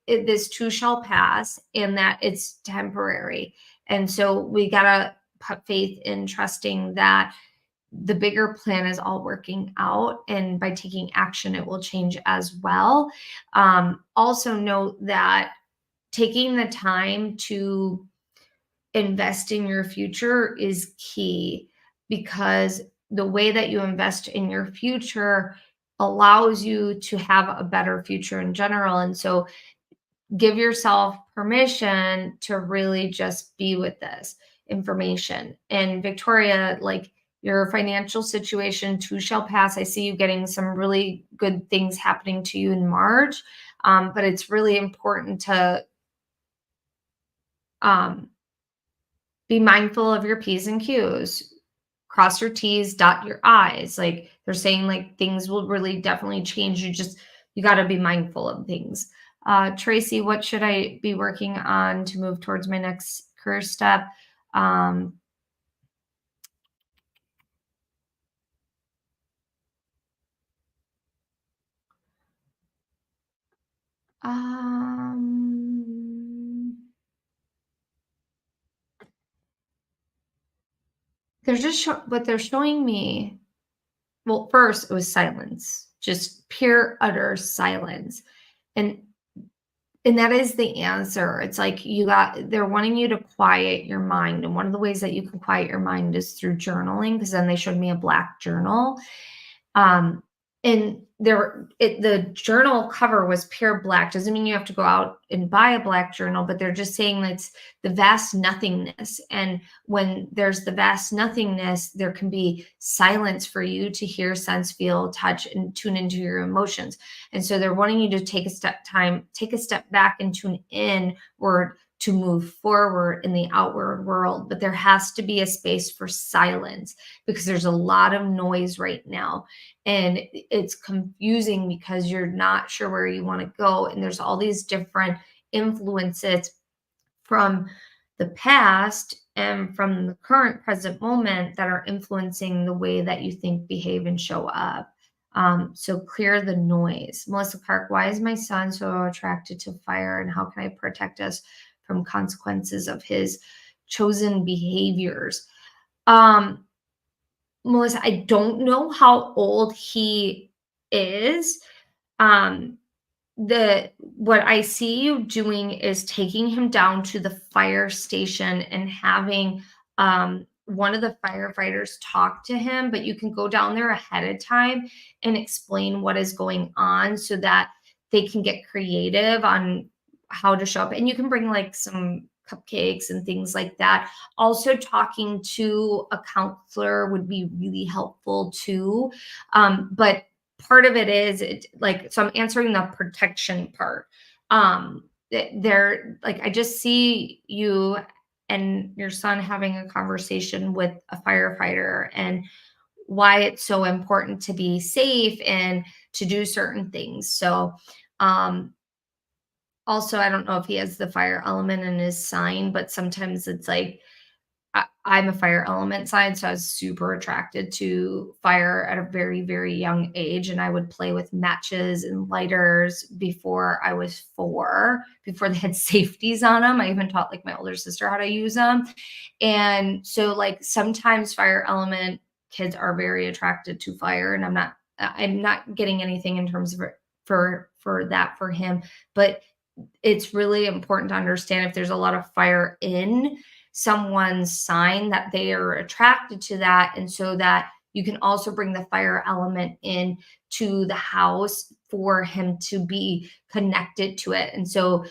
this too shall pass, and that it's temporary. And so we gotta put faith in trusting that the bigger plan is all working out, and by taking action it will change as well. Also note that taking the time to invest in your future is key, because the way that you invest in your future allows you to have a better future in general. And so give yourself permission to really just be with this information. And Victoria, like, your financial situation too shall pass. I see you getting some really good things happening to you in March. But it's really important to um, be mindful of your P's and Q's. Cross your T's, dot your I's. Like, they're saying, like, things will really definitely change. You got to be mindful of things. Tracy, what should I be working on to move towards my next career step? Um, um, they're just what they're showing me. Well, first it was silence, just pure utter silence. And And that is the answer. It's like they're wanting you to quiet your mind. And one of the ways that you can quiet your mind is through journaling, because then they showed me a black journal. Um, and the journal cover was pure black. Doesn't mean you have to go out and buy a black journal, but they're just saying that it's the vast nothingness. And when there's the vast nothingness, there can be silence for you to hear, sense, feel, touch, and tune into your emotions. And so they're wanting you to take a step back and tune in, or to move forward in the outward world. But there has to be a space for silence, because there's a lot of noise right now. And it's confusing because you're not sure where you want to go. And there's all these different influences from the past and from the current present moment that are influencing the way that you think, behave, and show up. So clear the noise. Melissa Park, why is my son so attracted to fire, and how can I protect us from consequences of his chosen behaviors? Melissa, I don't know how old he is. Um, what I see you doing is taking him down to the fire station and having one of the firefighters talk to him, but you can go down there ahead of time and explain what is going on so that they can get creative on how to show up. And you can bring like some cupcakes and things like that. Also, talking to a counselor would be really helpful too. But part of it is so I'm answering the protection part. They're like, I just see you and your son having a conversation with a firefighter, and why it's so important to be safe and to do certain things. So also, I don't know if he has the fire element in his sign, but sometimes it's like, I'm a fire element sign, so I was super attracted to fire at a very, very young age. And I would play with matches and lighters before I was 4, before they had safeties on them. I even taught like my older sister how to use them. And so like sometimes fire element kids are very attracted to fire. And I'm not getting anything in terms of for that for him, but it's really important to understand if there's a lot of fire in someone's sign, that they are attracted to that. And so that you can also bring the fire element in to the house for him to be connected to it. And so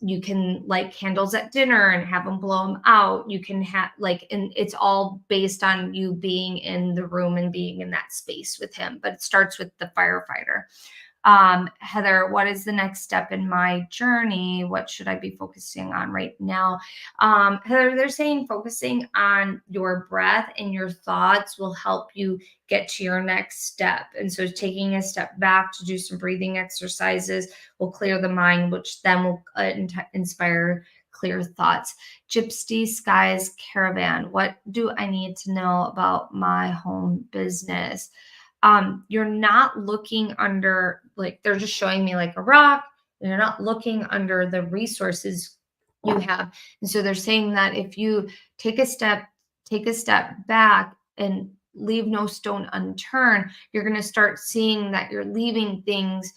you can light candles at dinner and have him blow them out. You can have like, and it's all based on you being in the room and being in that space with him. But it starts with the firefighter. Heather, what is the next step in my journey? What should I be focusing on right now? Heather, they're saying focusing on your breath and your thoughts will help you get to your next step. And so taking a step back to do some breathing exercises will clear the mind, which then will inspire clear thoughts. Gypsy Skies Caravan, what do I need to know about my home business? You're not looking under, like, they're just showing me like a rock. You're not looking under the resources you have. And so they're saying that if you take a step back and leave no stone unturned, you're going to start seeing that you're leaving things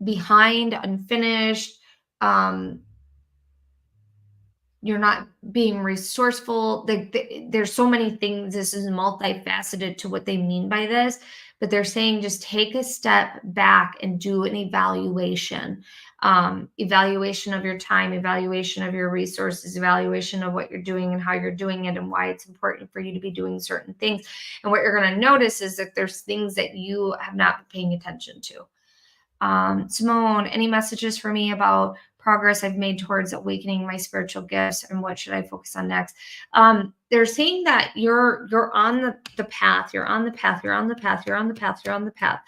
behind, unfinished. You're not being resourceful. There's so many things. This is multifaceted to what they mean by this, but they're saying just take a step back and do an evaluation. Evaluation of your time, evaluation of your resources, evaluation of what you're doing and how you're doing it and why it's important for you to be doing certain things. And what you're going to notice is that there's things that you have not been paying attention to. Simone, any messages for me about progress I've made towards awakening my spiritual gifts and what should I focus on next? They're saying that you're on the path, you're on the path, you're on the path, you're on the path, you're on the path.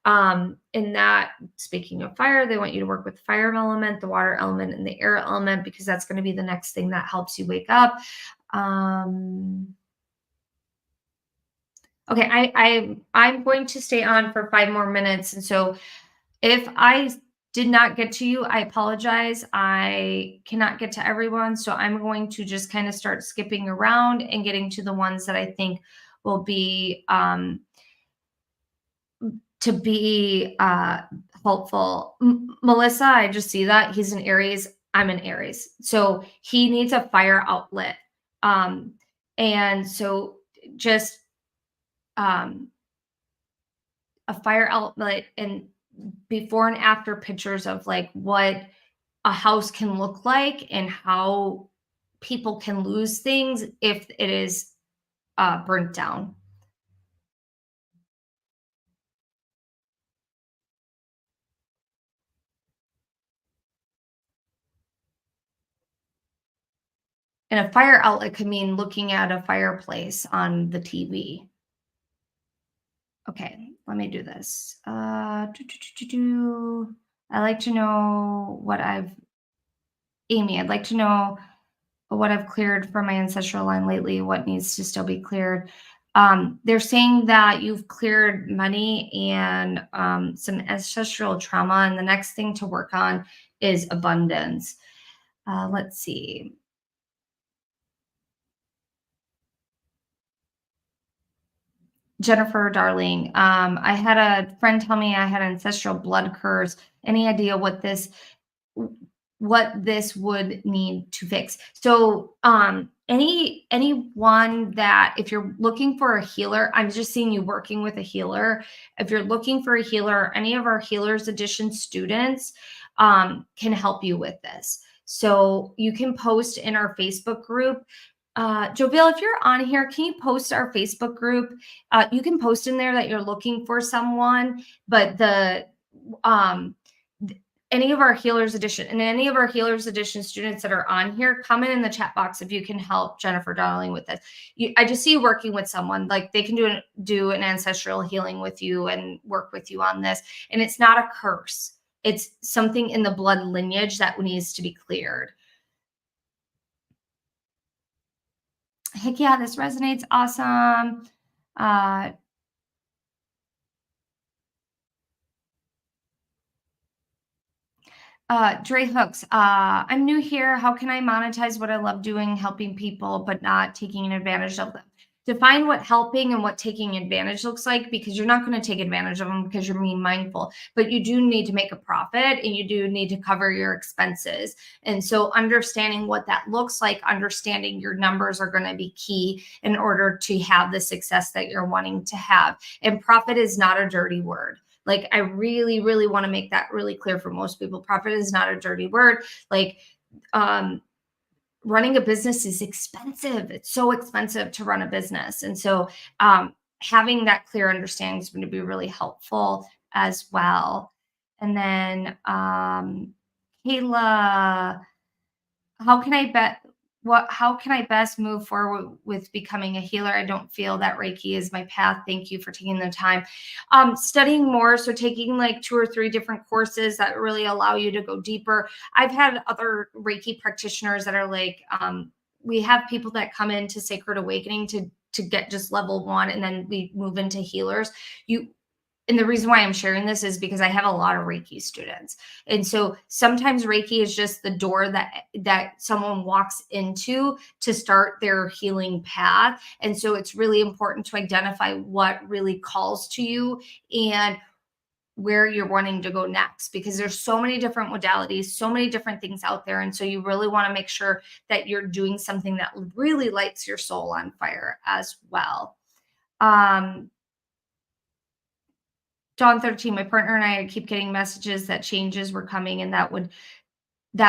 And that, speaking of fire, they want you to work with the fire element, the water element, and the air element, because that's going to be the next thing that helps you wake up. Okay, I'm going to stay on for 5 more minutes. And so if I did not get to you, I apologize. I cannot get to everyone. So I'm going to just kind of start skipping around and getting to the ones that I think will be helpful. Melissa, I just see that he's an Aries. I'm an Aries. So he needs a fire outlet. And so just a fire outlet and before and after pictures of like what a house can look like and how people can lose things if it is burnt down. And a fire outlet could mean looking at a fireplace on the TV. Okay, let me do this. I like to know what Amy, I'd like to know what I've cleared from my ancestral line lately, what needs to still be cleared. They're saying that you've cleared money and some ancestral trauma, and the next thing to work on is abundance. Let's see. Jennifer, darling, I had a friend tell me I had ancestral blood curse. Any idea what this would need to fix? So anyone that, if you're looking for a healer, I'm just seeing you working with a healer. If you're looking for a healer, any of our Healers Edition students can help you with this. So you can post in our Facebook group. Joviel, if you're on here, can you post our Facebook group? You can post in there that you're looking for someone, but any of our Healers Edition and any of our Healers Edition students that are on here, comment in the chat box if you can help Jennifer Darling with this. I just see you working with someone, like they can do an ancestral healing with you and work with you on this. And it's not a curse. It's something in the blood lineage that needs to be cleared. Heck yeah, this resonates. Awesome. Dre Hooks, I'm new here. How can I monetize what I love doing, helping people, but not taking advantage of them? Define what helping and what taking advantage looks like, because you're not going to take advantage of them because you're being mindful, but you do need to make a profit and you do need to cover your expenses. And so understanding what that looks like, understanding your numbers are going to be key in order to have the success that you're wanting to have. And profit is not a dirty word. Like, I really, really want to make that really clear for most people. Profit is not a dirty word. Like, um, running a business is expensive. It's so expensive to run a business. And so, having that clear understanding is going to be really helpful as well. And then, Kayla, how can I bet how can I best move forward with becoming a healer? I don't feel that Reiki is my path. Thank you for taking the time. Studying more, so taking like 2 or 3 different courses that really allow you to go deeper. I've had other Reiki practitioners that are like, we have people that come into Sacred Awakening to get just level 1, and then we move into healers. You and the reason why I'm sharing this is because I have a lot of Reiki students. And so sometimes Reiki is just the door that someone walks into to start their healing path. And so it's really important to identify what really calls to you and where you're wanting to go next, because there's so many different modalities, so many different things out there. And so you really want to make sure that you're doing something that really lights your soul on fire as well. Dawn 13, my partner and I keep getting messages that changes were coming, and that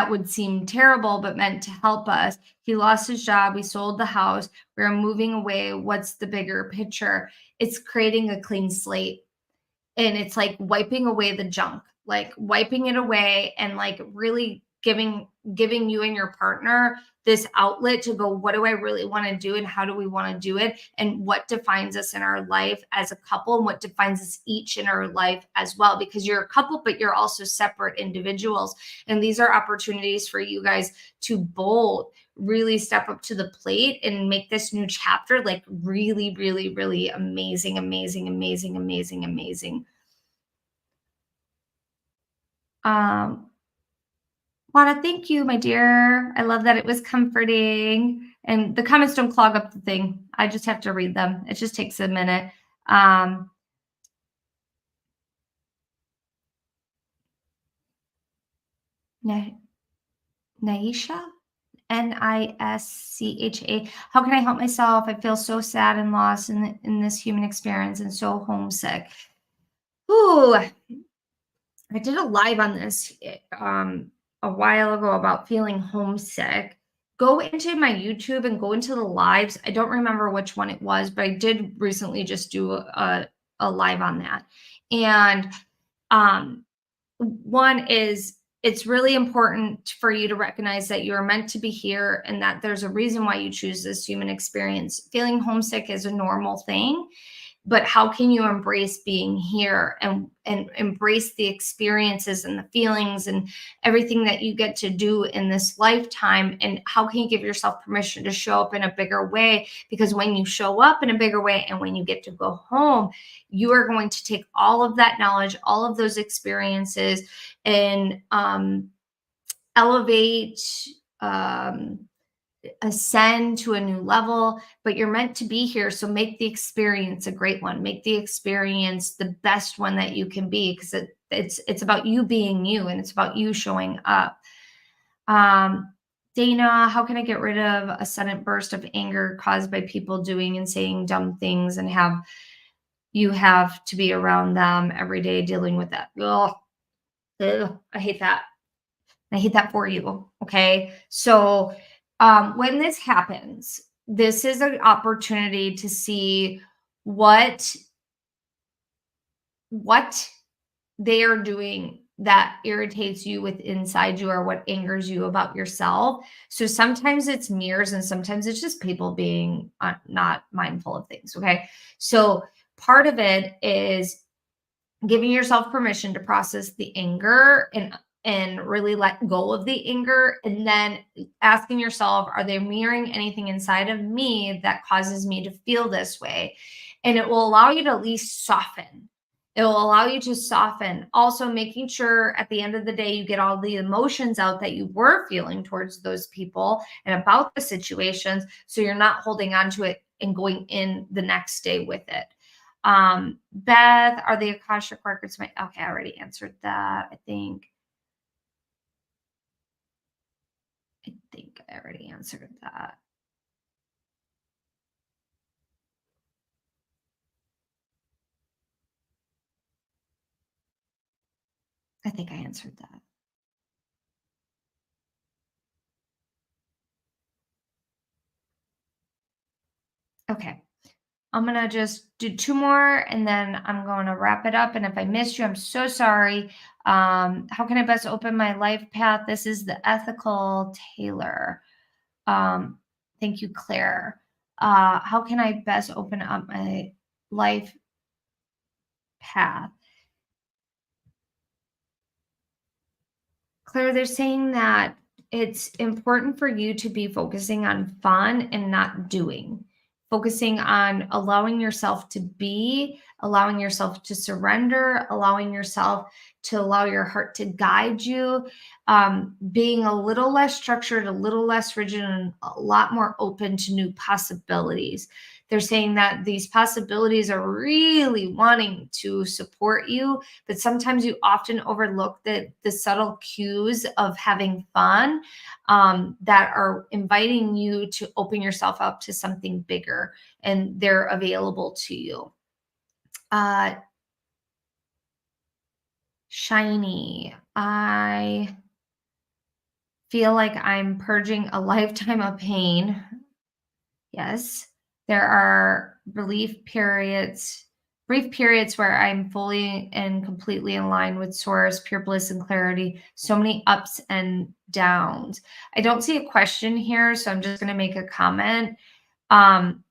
would seem terrible but meant to help us. He lost his job, we sold the house, we're moving away. What's the bigger picture? It's creating a clean slate, and it's like wiping away the junk, like wiping it away, and like really giving you and your partner this outlet to go, what do I really want to do, and how do we want to do it, and what defines us in our life as a couple, and what defines us each in our life as well, because you're a couple but you're also separate individuals. And these are opportunities for you guys to both really step up to the plate and make this new chapter like really, really, really amazing, amazing, amazing, amazing, amazing. um Wanna thank you, my dear. I love that it was comforting, and the comments don't clog up the thing. I just have to read them. It just takes a minute. Um, Na Naisha? Nischa. How can I help myself? I feel so sad and lost in this human experience and so homesick. Ooh, I did a live on this a while ago about feeling homesick. Go into my YouTube and go into the lives. I don't remember which one it was, but I did recently just do a live on that. And um, one is, it's really important for you to recognize that you're meant to be here and that there's a reason why you choose this human experience. Feeling homesick is a normal thing, but how can you embrace being here and embrace the experiences and the feelings and everything that you get to do in this lifetime, and how can you give yourself permission to show up in a bigger way? Because when you show up in a bigger way and when you get to go home, you are going to take all of that knowledge, all of those experiences, and elevate, um, ascend to a new level. But you're meant to be here, so make the experience a great one, make the experience the best one that you can be, because it's about you being you, and it's about you showing up. um Dana, how can I get rid of a sudden burst of anger caused by people doing and saying dumb things, and have to be around them every day dealing with that? Ugh, ugh, I hate that. I hate that for you. Okay. So, when this happens, this is an opportunity to see what what they are doing that irritates you with inside you, or what angers you about yourself. So sometimes it's mirrors, and sometimes it's just people being not mindful of things. Okay. So part of it is giving yourself permission to process the anger and really let go of the anger, and then asking yourself, are they mirroring anything inside of me that causes me to feel this way? And it will allow you to at least soften. It will allow you to soften, also making sure at the end of the day you get all the emotions out that you were feeling towards those people and about the situations, so you're not holding on to it and going in the next day with it. Beth, are the Akashic Records my okay, I already answered that. I think I already answered that. I think I answered that. Okay. I'm going to just do two more and then I'm going to wrap it up. And if I missed you, I'm so sorry. How can I best open my life path? This is the ethical Taylor. Thank you, Claire. How can I best open up my life path? Claire, they're saying that it's important for you to be focusing on fun and not doing, focusing on allowing yourself to be, allowing yourself to surrender, allowing yourself to allow your heart to guide you, being a little less structured, a little less rigid, and a lot more open to new possibilities. They're saying that these possibilities are really wanting to support you, but sometimes you often overlook the subtle cues of having fun, that are inviting you to open yourself up to something bigger, and they're available to you. Uh, Shiny, I feel like I'm purging a lifetime of pain. Yes, there are brief periods where I'm fully and completely in line with source, pure bliss and clarity. So many ups and downs. I don't see a question here, so I'm just going to make a comment. Um,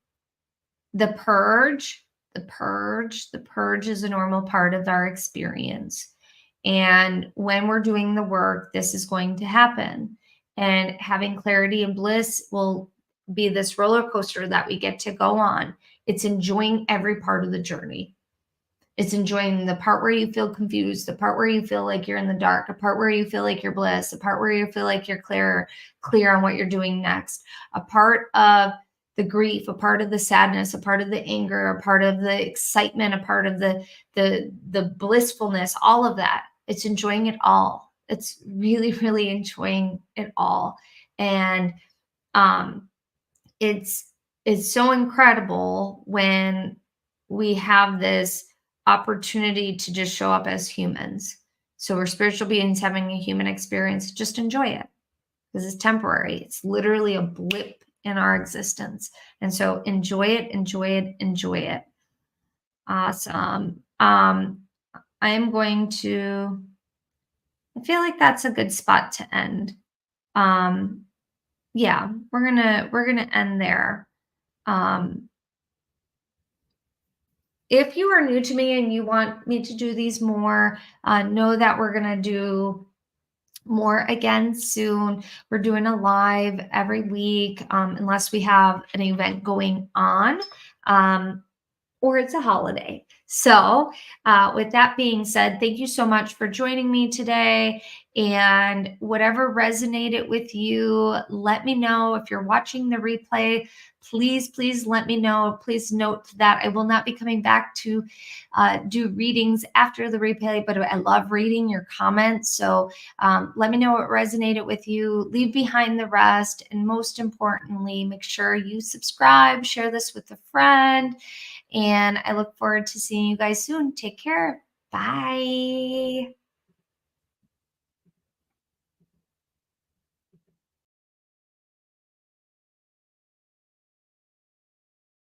the purge is a normal part of our experience. And when we're doing the work, this is going to happen. And having clarity and bliss will be this roller coaster that we get to go on. It's enjoying every part of the journey. It's enjoying the part where you feel confused, the part where you feel like you're in the dark, a part where you feel like you're bliss, a part where you feel like you're clear on what you're doing next, a part of the grief, a part of the sadness, a part of the anger, a part of the excitement, a part of the blissfulness, all of that. It's enjoying it all. It's really, really enjoying it all. And um it's so incredible when we have this opportunity to just show up as humans. So we're spiritual beings having a human experience. Just enjoy it because it's temporary. It's literally a blip in our existence. And so enjoy it, enjoy it, enjoy it. Awesome. I am going to, I feel like that's a good spot to end. Um, yeah, we're gonna end there. Um, if you are new to me and you want me to do these more, know that we're going to do more again soon. We're doing a live every week, unless we have an event going on. Or it's a holiday. So, with that being said, thank you so much for joining me today. And whatever resonated with you, let me know. If you're watching the replay, please let me know. Please note that I will not be coming back to do readings after the replay, but I love reading your comments. So, let me know what resonated with you. Leave behind the rest. And most importantly, make sure you subscribe, share this with a friend. And I look forward to seeing you guys soon. Take care. Bye.